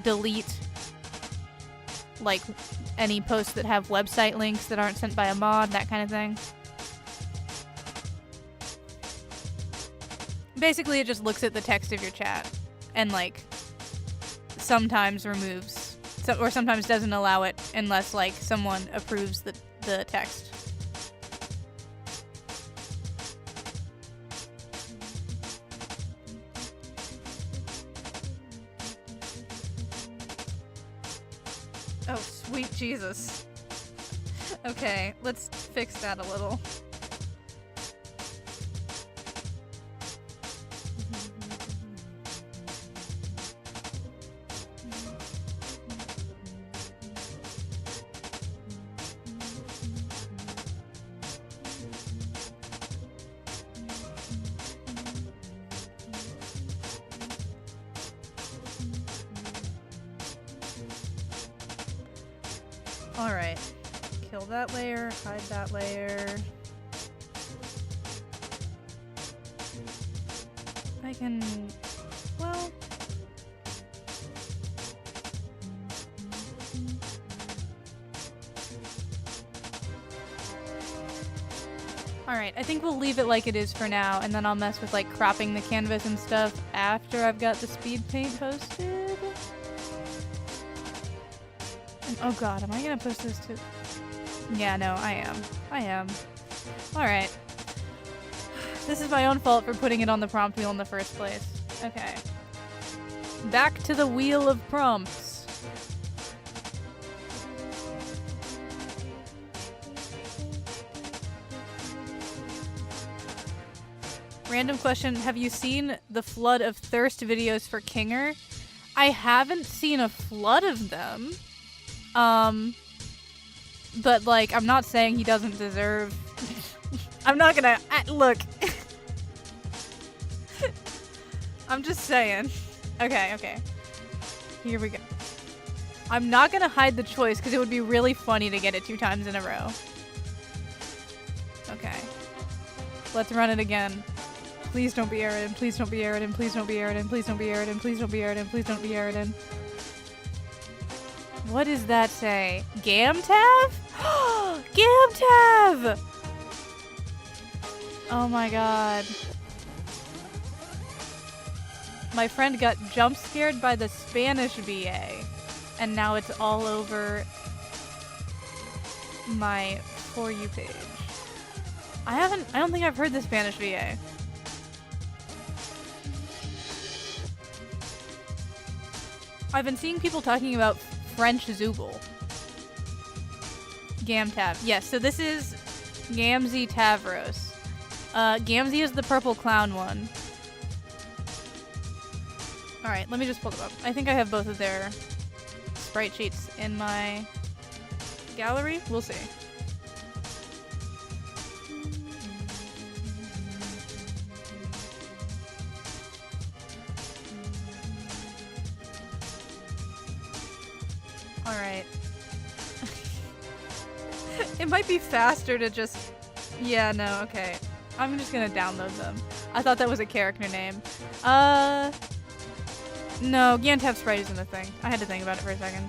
delete like any posts that have website links that aren't sent by a mod, that kind of thing. Basically, it just looks at the text of your chat and like sometimes removes or sometimes doesn't allow it unless like someone approves the text. Oh, sweet Jesus. Okay, let's fix that a little. Alright. Kill that layer, hide that layer. I can... well... Alright, I think we'll leave it like it is for now, and then I'll mess with like cropping the canvas and stuff after I've got the speed paint posted. Oh god, am I gonna post this too? Yeah, no, I am. Alright. This is my own fault for putting it on the prompt wheel in the first place. Okay. Back to the wheel of prompts. Random question, have you seen the flood of thirst videos for Kinger? I haven't seen a flood of them. But like, I'm not saying he doesn't deserve... I'm not gonna... look. I'm just saying. Okay. Here we go. I'm not gonna hide the choice because it would be really funny to get it 2 times in a row. Okay. Let's run it again. Please don't be Aridin. Please don't be Aridin. Please don't be Aridin. Please don't be Aridin. Please don't be Aridin. Please don't be Aridin. What does that say? Gamtav? Gamtav! Oh my god. My friend got jump scared by the Spanish VA, and now it's all over my For You page. I don't think I've heard the Spanish VA. I've been seeing people talking about French Zooble. Gamtav. Yes, so this is Gamzee Tavros. Gamzee is the purple clown one. Alright, let me just pull them up. I think I have both of their sprite sheets in my gallery. We'll see. Alright. It might be faster to just... Yeah, no, okay. I'm just gonna download them. I thought that was a character name. No, Gantav Sprite isn't a thing. I had to think about it for a second.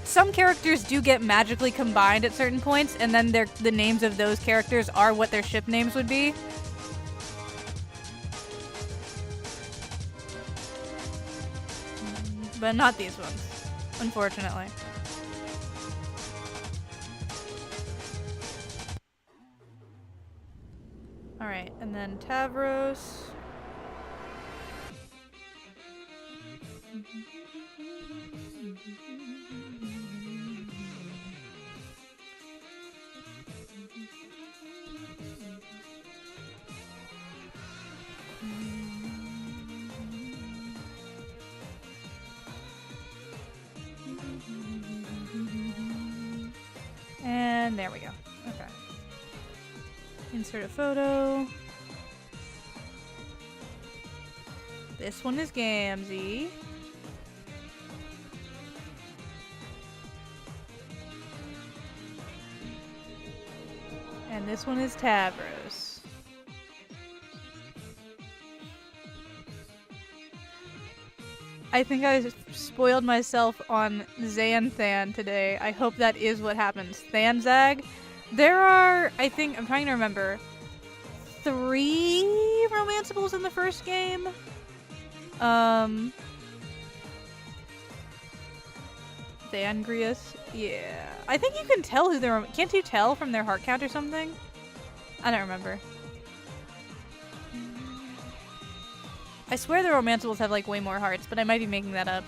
Some characters do get magically combined at certain points, and then the names of those characters are what their ship names would be. But not these ones, unfortunately. Alright, and then Tavros. And there we go. Okay. Insert a photo. This one is Gamzee. And this one is Tavros. I think I spoiled myself on Xanthan today. I hope that is what happens. Thanzag. There are, I think, I'm trying to remember, 3 romanceables in the first game. Thangrius. Yeah. I think you can tell who they're... Can't you tell from their heart count or something? I don't remember. I swear the romanceables have like way more hearts, but I might be making that up.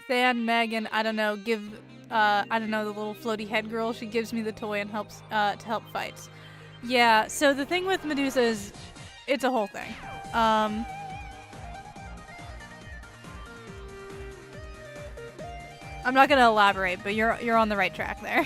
Than Megan, I don't know, I don't know, the little floaty head girl, she gives me the toy and helps, to help fights. Yeah, so the thing with Medusa is, it's a whole thing. I'm not gonna elaborate, but you're on the right track there.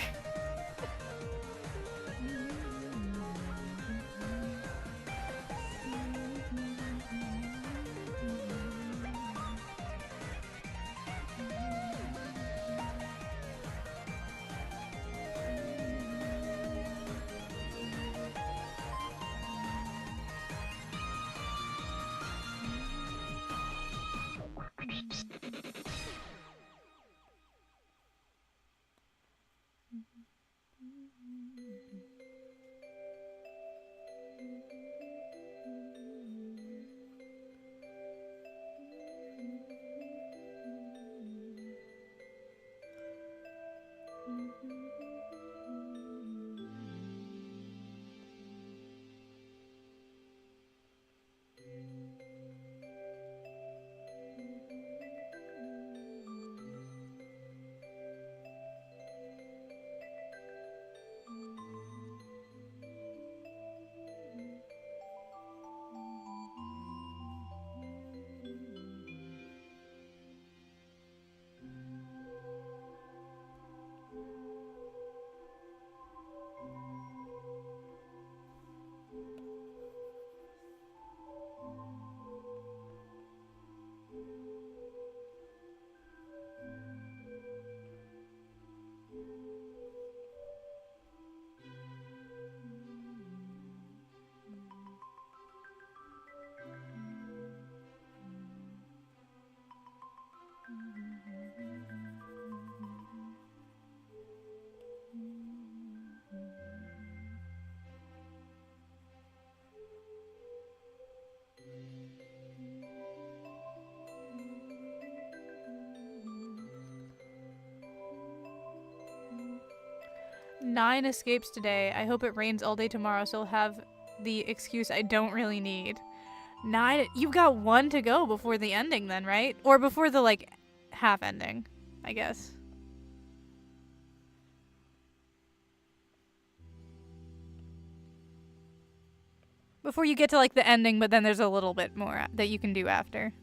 9 escapes today. I hope it rains all day tomorrow, so I'll have the excuse I don't really need. 9. You've got 1 to go before the ending, then, right? Or before the like half ending, I guess. Before you get to like the ending, but then there's a little bit more that you can do after.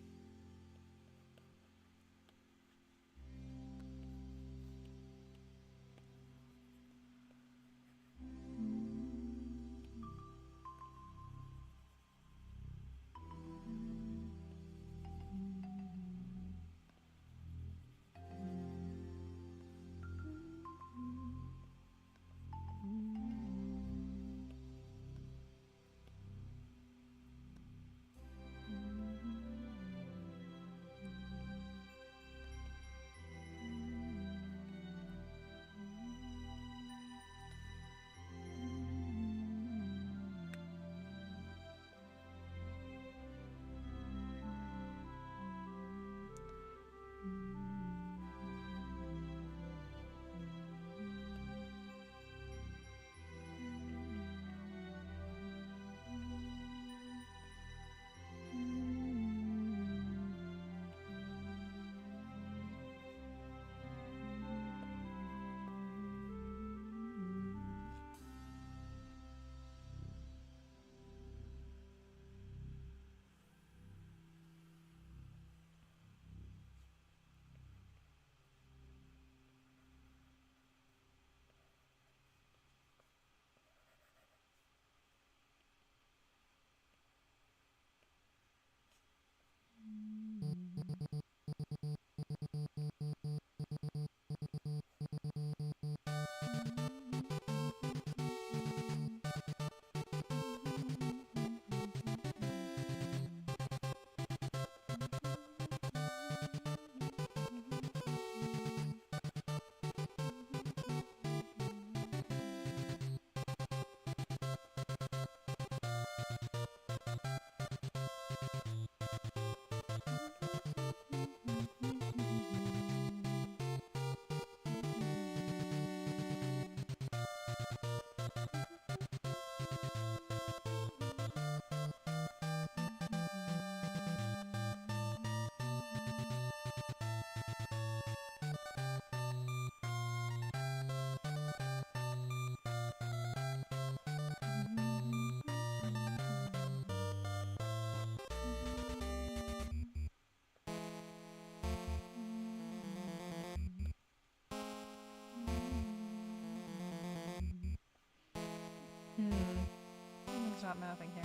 It's not mapping here.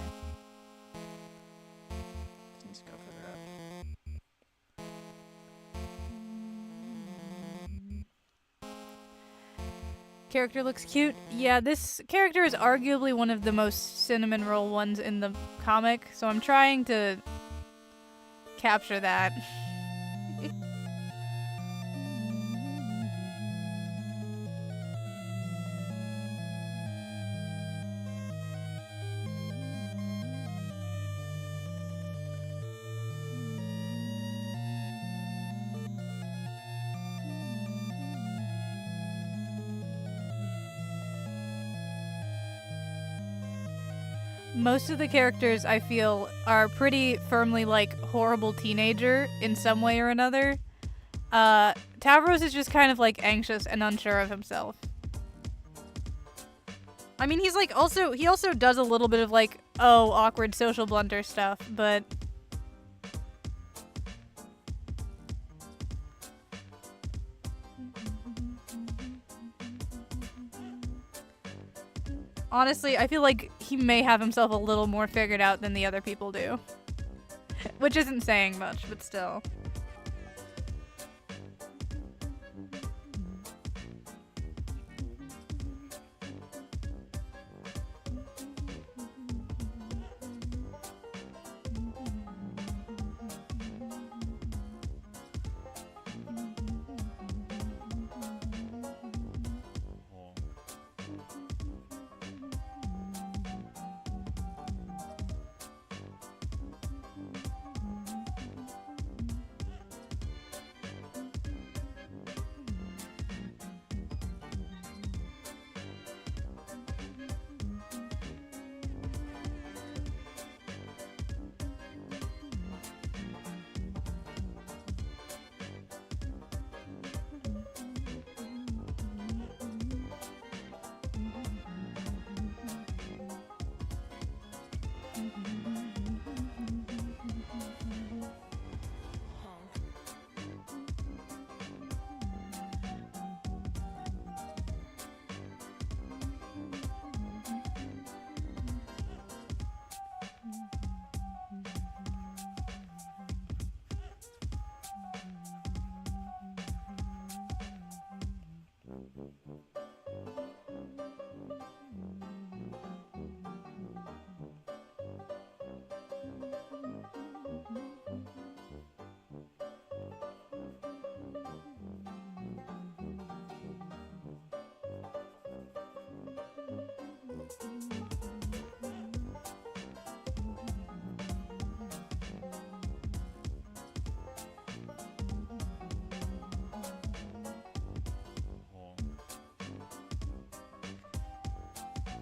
Let's go further up. Character looks cute. Yeah, this character is arguably one of the most cinnamon roll ones in the comic, so I'm trying to capture that. Most of the characters, I feel, are pretty firmly, like, horrible teenager in some way or another. Tavros is just kind of, like, anxious and unsure of himself. I mean, he's, like, he also does a little bit of, like, awkward social blunder stuff, but... honestly, I feel like he may have himself a little more figured out than the other people do. Which isn't saying much, but still.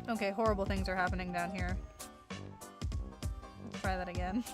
Okay, horrible things are happening down here. Let's try that again.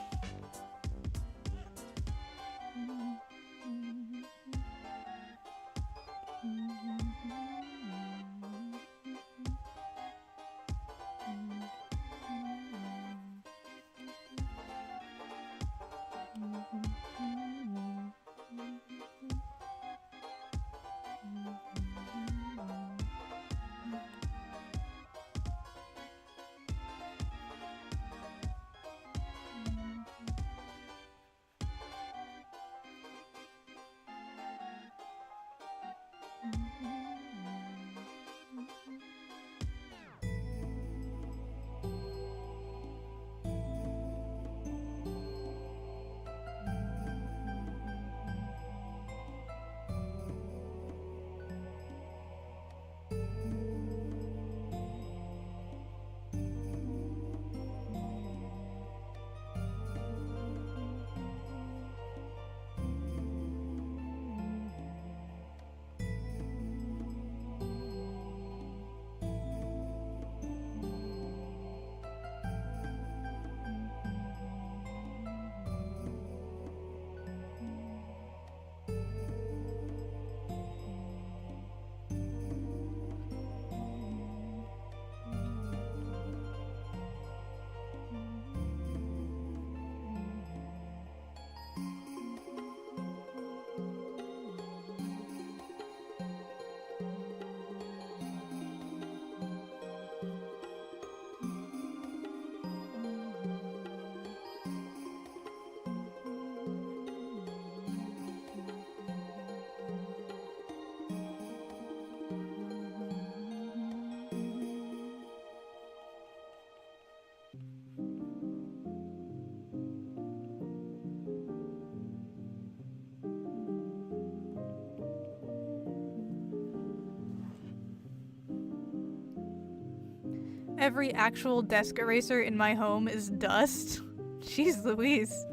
Every actual desk eraser in my home is dust. Jeez Louise.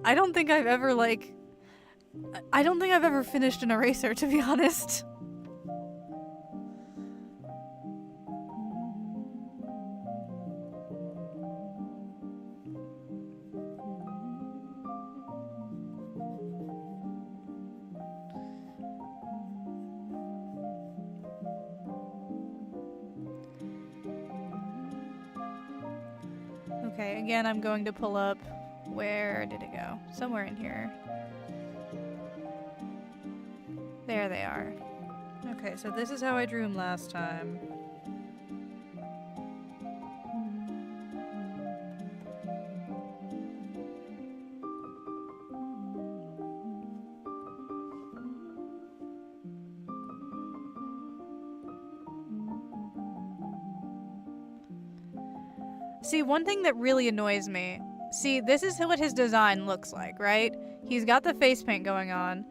I don't think I've ever finished an eraser, to be honest. Okay, again, I'm going to pull up. Where did it go? Somewhere in here. There they are. Okay, so this is how I drew them last time. See, one thing that really annoys me. See, this is what his design looks like, right? He's got the face paint going on,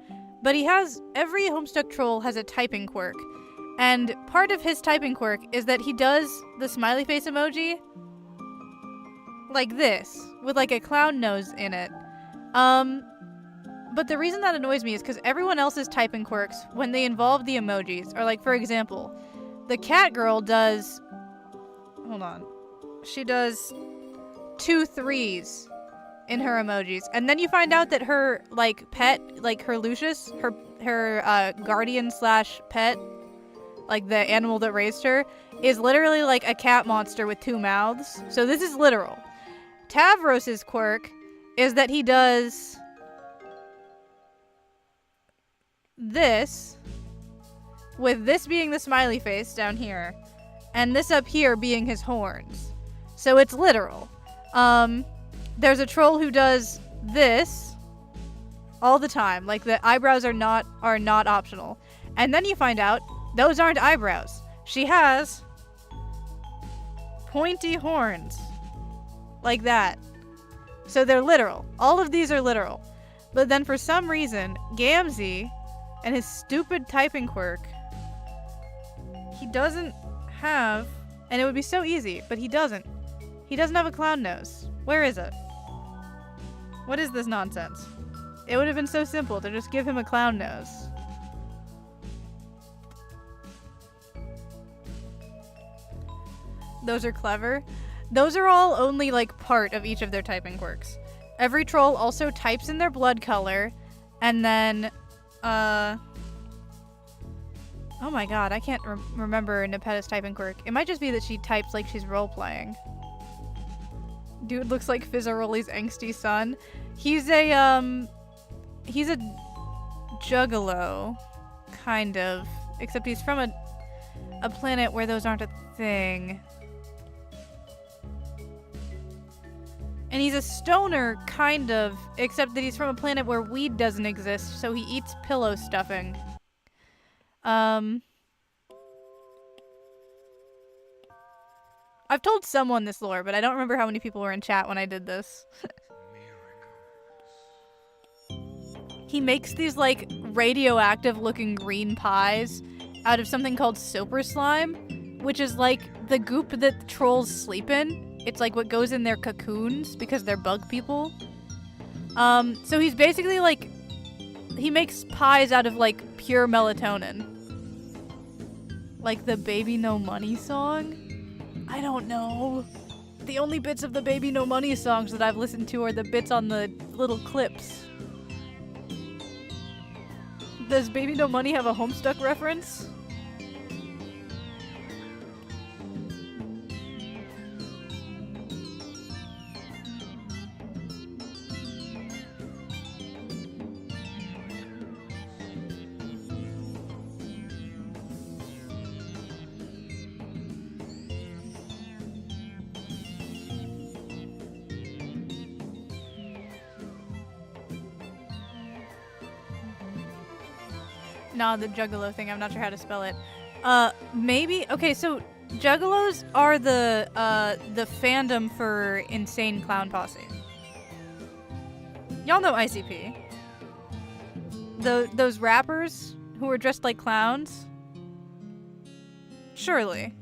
but every Homestuck troll has a typing quirk. And part of his typing quirk is that he does the smiley face emoji like this, with like a clown nose in it. But the reason that annoys me is because everyone else's typing quirks, when they involve the emojis, are like, for example, the cat girl does... Hold on. She does 2 3s in her emojis, and then you find out that her like pet, like her Lucius, her guardian / pet, like the animal that raised her, is literally like a cat monster with 2 mouths. So this is literal. Tavros's quirk is that he does this, with this being the smiley face down here, and this up here being his horns. So it's literal. There's a troll who does this all the time. Like, the eyebrows are not optional. And then you find out Those aren't eyebrows. She has pointy horns. Like that. So they're literal. All of these are literal. But then for some reason, Gamzee and his stupid typing quirk, he doesn't have, and it would be so easy, but he doesn't. He doesn't have a clown nose. Where is it? What is this nonsense? It would have been so simple to just give him a clown nose. Those are clever. Those are all only like part of each of their typing quirks. Every troll also types in their blood color, and then, oh my god, I can't remember Nepeta's typing quirk. It might just be that she types like she's role-playing. Dude looks like Fizzaroli's angsty son. He's a juggalo, kind of. Except he's from a planet where those aren't a thing. And he's a stoner, kind of, except that he's from a planet where weed doesn't exist, so he eats pillow stuffing. I've told someone this lore, but I don't remember how many people were in chat when I did this. He makes these, like, radioactive-looking green pies out of something called super slime, which is, like, the goop that the trolls sleep in. It's, like, what goes in their cocoons, because they're bug people. So he's basically, like, he makes pies out of, like, pure melatonin. Like the Baby No Money song? I don't know. The only bits of the Baby No Money songs that I've listened to are the bits on the little clips. Does Baby No Money have a Homestuck reference? Nah, the Juggalo thing, I'm not sure how to spell it. Maybe? Okay, so Juggalos are the fandom for Insane Clown Posse. Y'all know ICP. Those rappers who are dressed like clowns? Surely.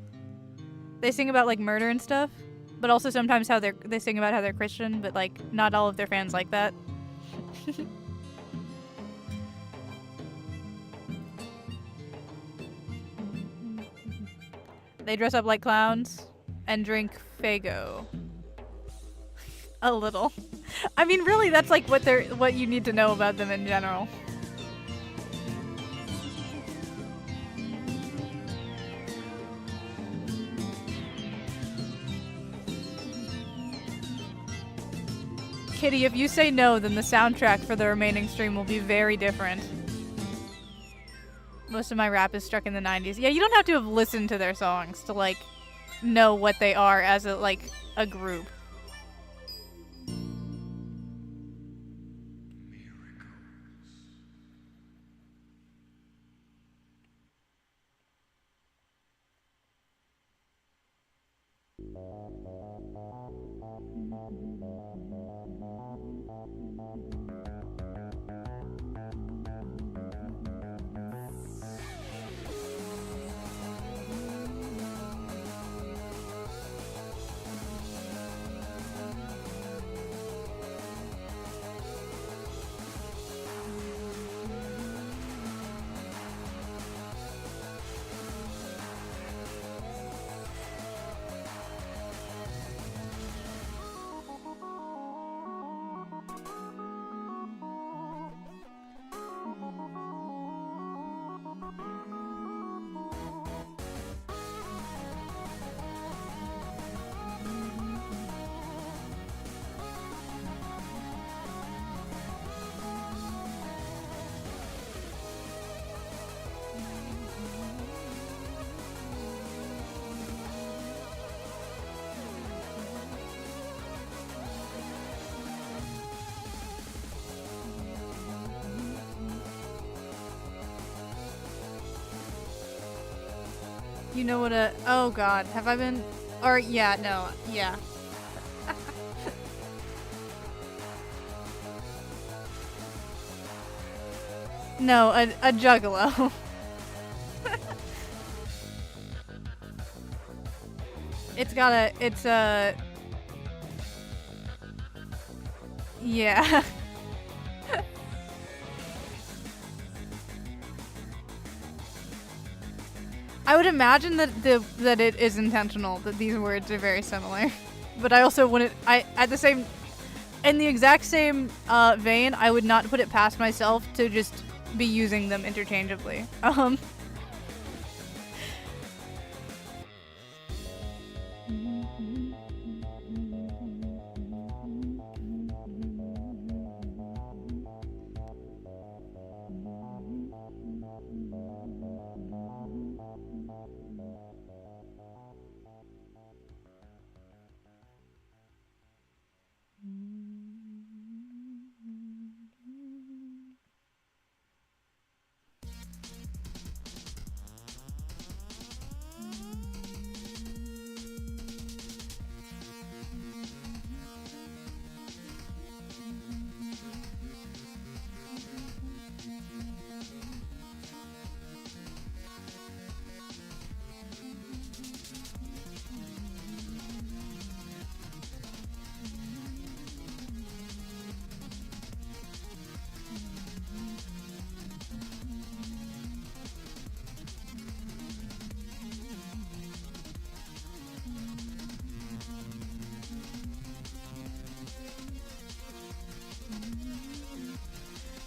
They sing about, like, murder and stuff, but also sometimes they sing about how they're Christian, but, like, not all of their fans like that. They dress up like clowns and drink Faygo. A little. I mean, really, that's like what you need to know about them in general. Kitty, if you say no, then the soundtrack for the remaining stream will be very different. Most of my rap is struck in the 90s. Yeah, you don't have to have listened to their songs to, like, know what they are as a group. You know what a... Oh god, have I been... Or, yeah, no, yeah. No, a juggalo. It's got a... It's a... Yeah. I would imagine that that it is intentional, that these words are very similar. But I also wouldn't... In the exact same vein, I would not put it past myself to just be using them interchangeably.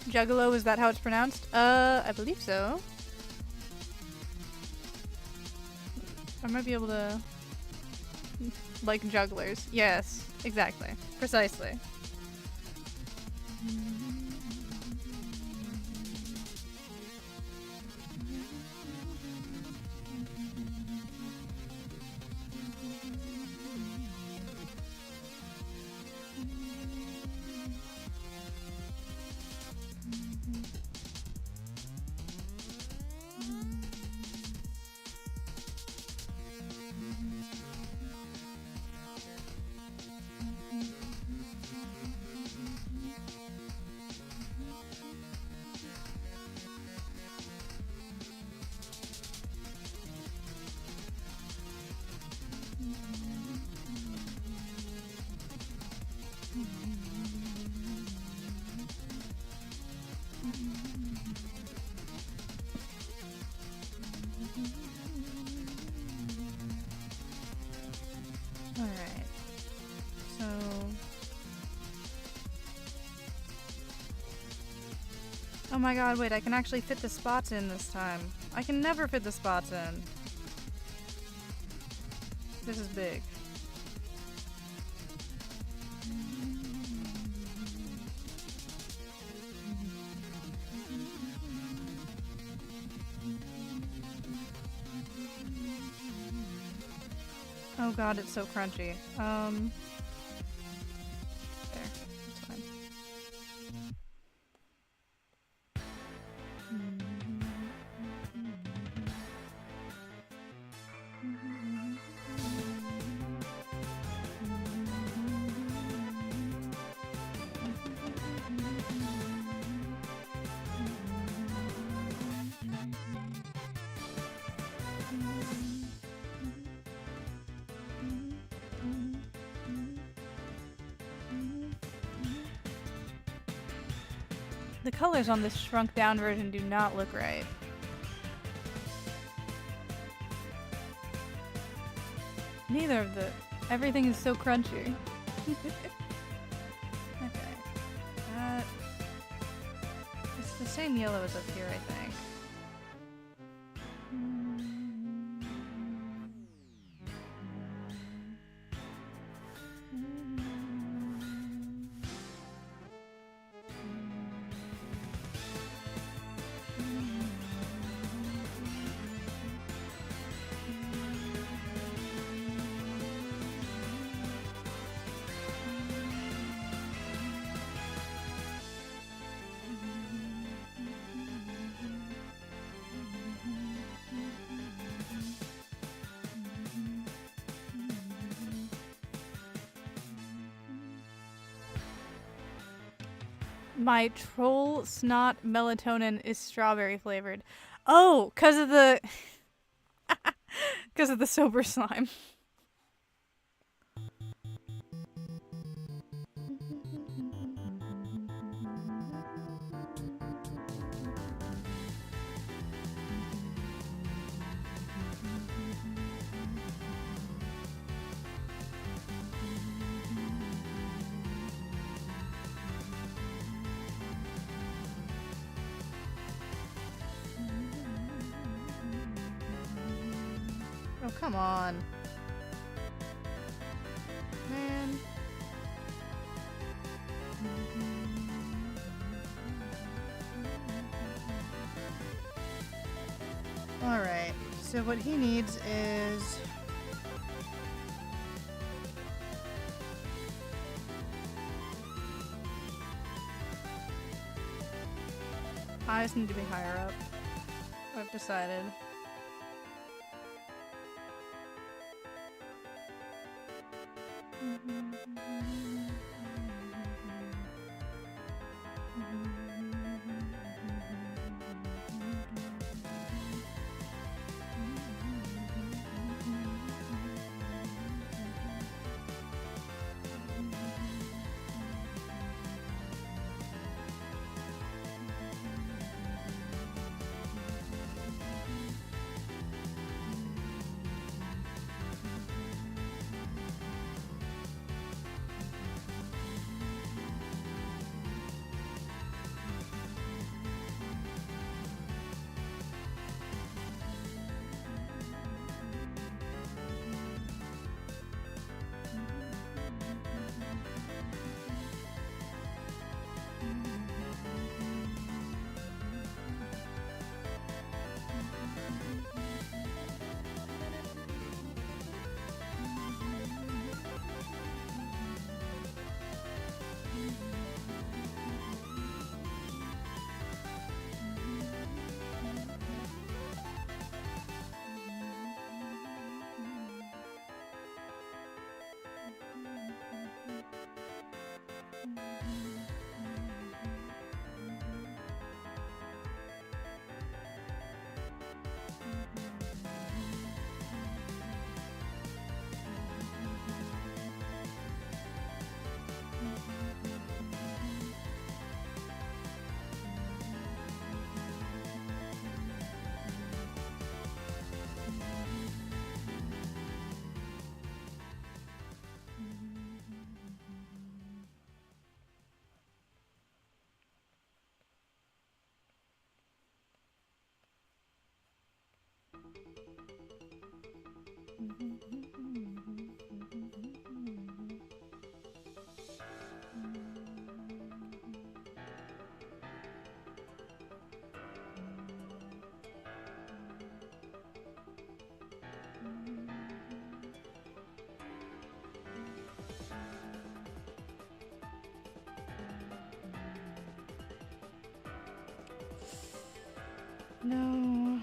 Juggalo, is that how it's pronounced? I believe so. I might be able to... Like jugglers. Yes, exactly. Precisely. Alright. So... Oh my god, wait, I can actually fit the spots in this time. I can never fit the spots in. This is big. Oh god, it's so crunchy. There. That's fine. The colors on this shrunk down version do not look right. Neither of the... Everything is so crunchy. Okay. It's the same yellow as up here, I think. My troll snot melatonin is strawberry flavored. Oh, because of the because of the sober slime. Oh, come on. Man. Alright, so what he needs is... I just need to be higher up. I've decided. No.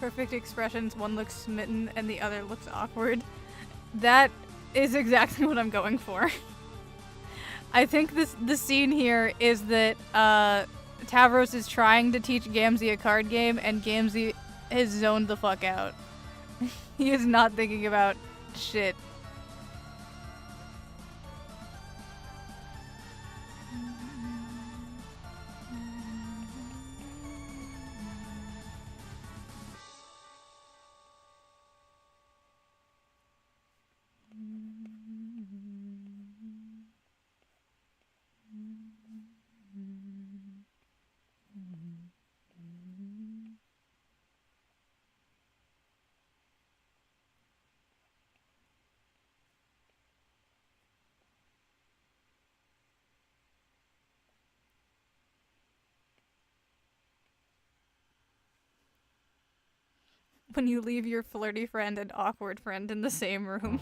perfect expressions. One looks smitten and the other looks awkward. That is exactly what I'm going for. I think the scene here is that Tavros is trying to teach Gamzee a card game, and Gamzee has zoned the fuck out. He is not thinking about shit. When you leave your flirty friend and awkward friend in the same room.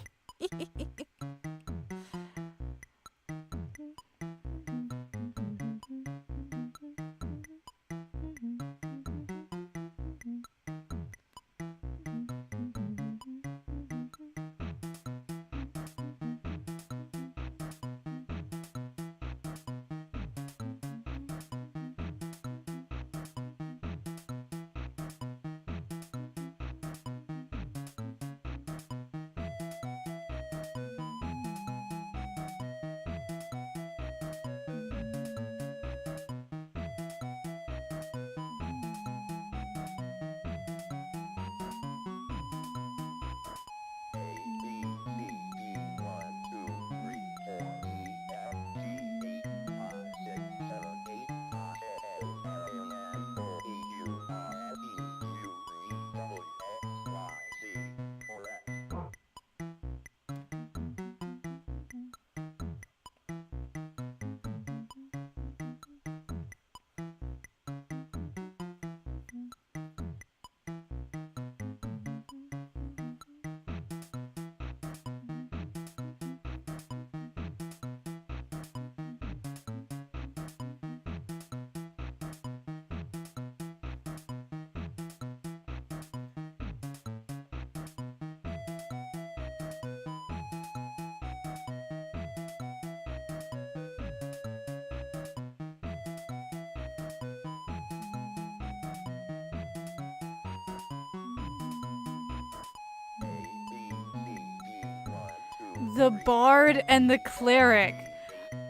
The bard and the cleric.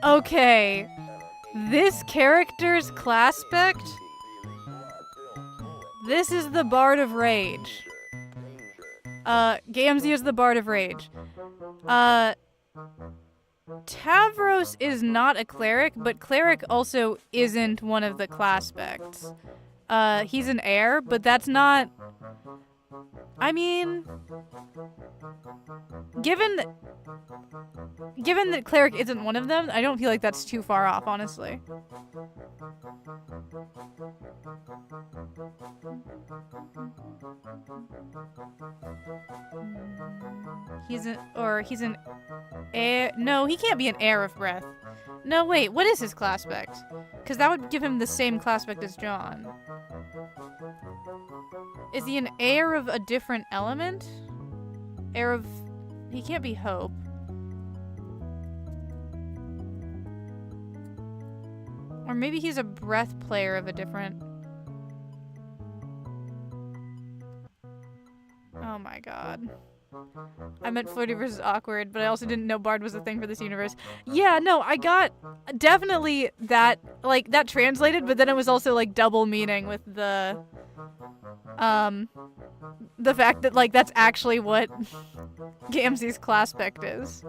Okay. This character's class spec. This is the Bard of Rage. Gamzee is the Bard of Rage. Tavros is not a cleric, but cleric also isn't one of the class specs. He's an heir, but that's not... I mean... Given that cleric isn't one of them, I don't feel like that's too far off, honestly. He's an heir. No, he can't be an heir of breath. No, wait, what is his class spec? Because that would give him the same class spec as John. Is he an heir of a different element? Heir of... He can't be Hope. Or maybe he's a breath player of a different... Oh my god. I meant flirty versus awkward, but I also didn't know Bard was a thing for this universe. Yeah, no, I got definitely that, like, that translated, but then it was also, like, double meaning with the fact that, like, that's actually what Gamzee's class spec is.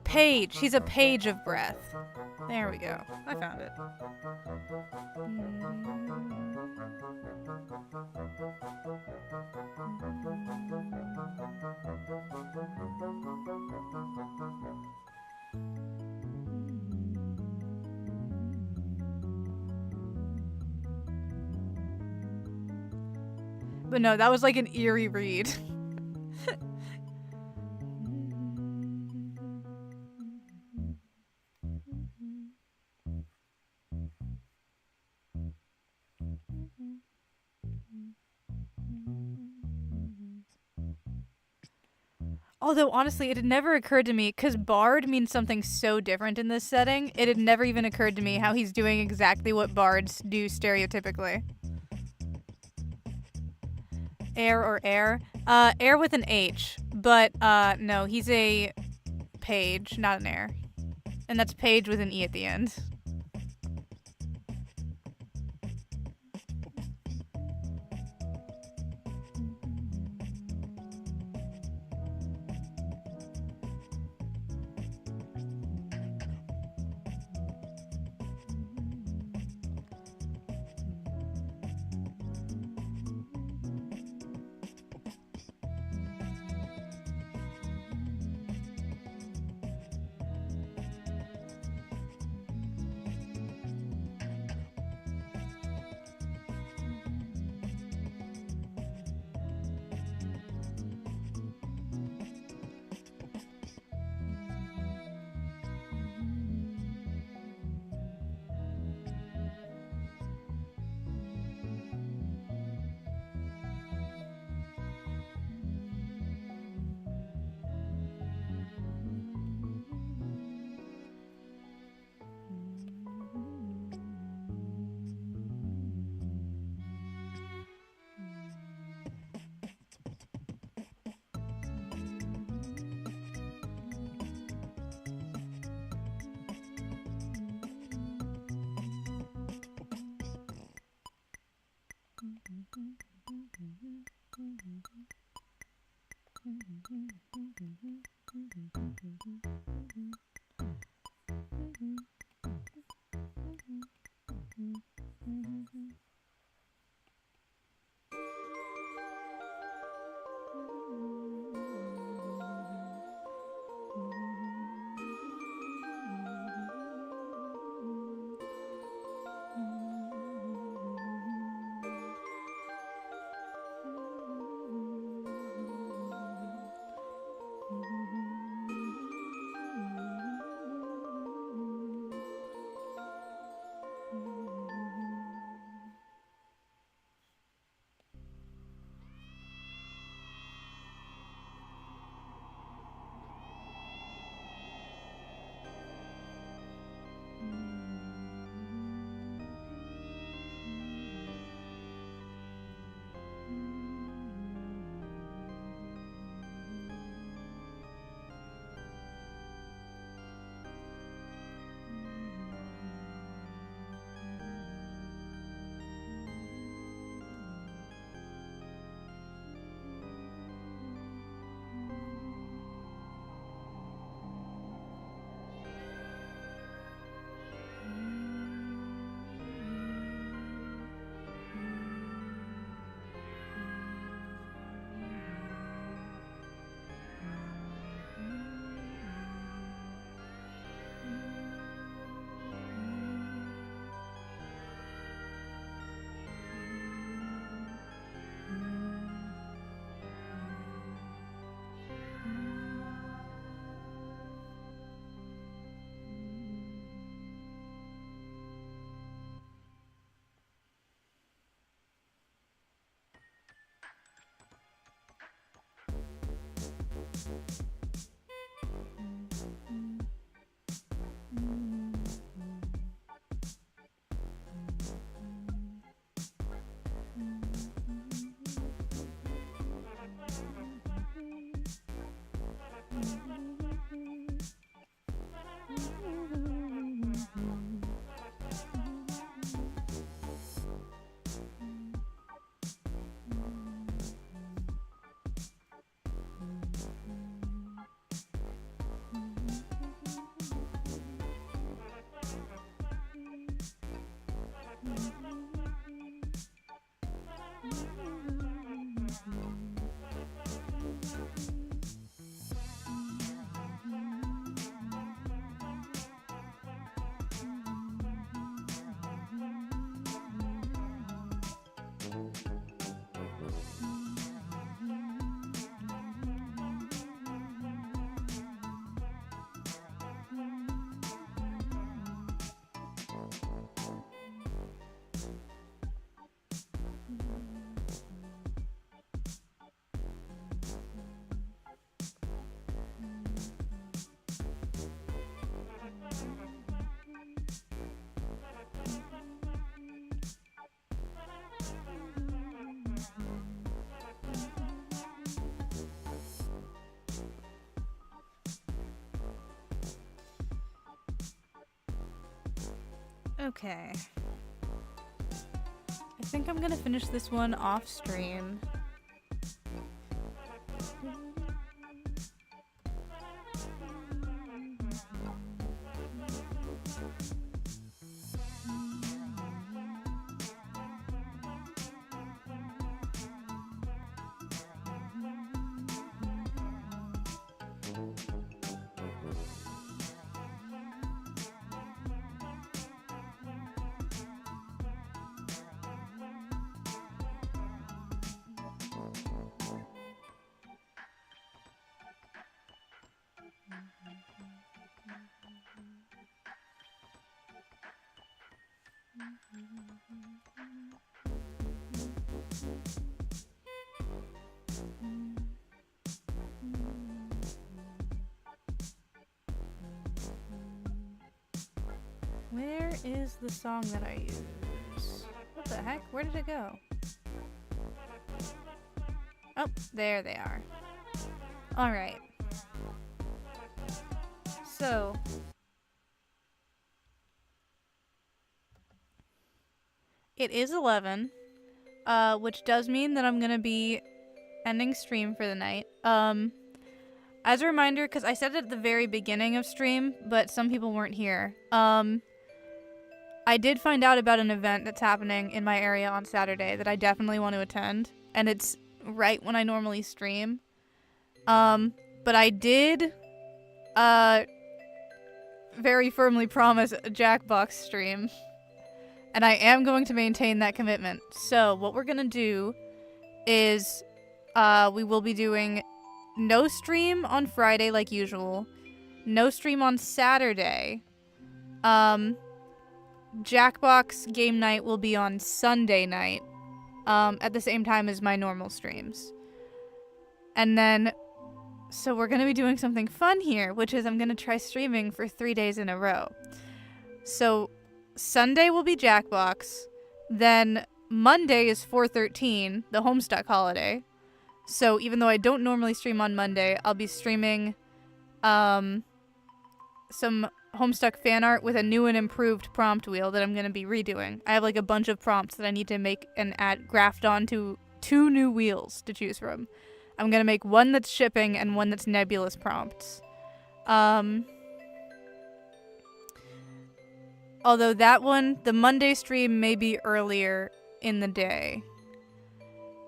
Page. He's a page of breath. There we go. I found it. But no, that was like an eerie read. Although, honestly, it had never occurred to me, because Bard means something so different in this setting, it had never even occurred to me how he's doing exactly what Bards do stereotypically. Heir or heir? Heir with an H, but, no, he's a page, not an heir. And that's page with an E at the end. Okay. I think I'm gonna finish this one off stream. Where is the song that I use? What the heck? Where did it go? Oh, there they are. Alright. So, it is 11, which does mean that I'm gonna be ending stream for the night. As a reminder, because I said it at the very beginning of stream, but some people weren't here. I did find out about an event that's happening in my area on Saturday that I definitely want to attend, and it's right when I normally stream. But I did, very firmly promise a Jackbox stream, and I am going to maintain that commitment. So what we're gonna do is, we will be doing no stream on Friday like usual, no stream on Saturday. Jackbox game night will be on Sunday night, at the same time as my normal streams. And then, so we're gonna be doing something fun here, which is I'm gonna try streaming for 3 days in a row. So, Sunday will be Jackbox, then Monday is 4/13, the Homestuck holiday. So even though I don't normally stream on Monday, I'll be streaming, some Homestuck fan art with a new and improved prompt wheel that I'm going to be redoing. I have like a bunch of prompts that I need to make and graft onto 2 new wheels to choose from. I'm going to make one that's shipping and one that's nebulous prompts. Although that one, the Monday stream may be earlier in the day.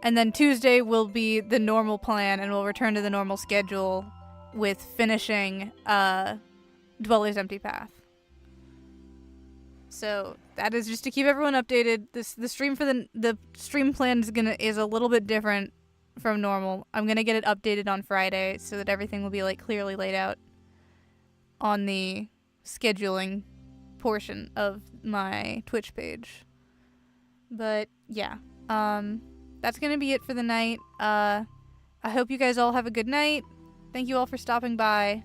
And then Tuesday will be the normal plan and we'll return to the normal schedule with finishing, Dweller's Empty Path. So that is just to keep everyone updated. The stream for the stream plan is a little bit different from normal. I'm gonna get it updated on Friday so that everything will be like clearly laid out on the scheduling portion of my Twitch page. But yeah, that's gonna be it for the night. I hope you guys all have a good night. Thank you all for stopping by.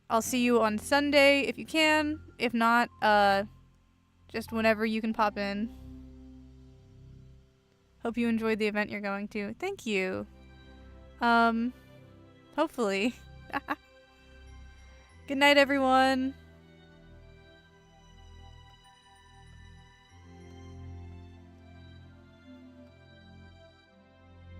I'll see you on Sunday if you can. If not, just whenever you can pop in. Hope you enjoyed the event you're going to. Thank you. Hopefully. Good night, everyone.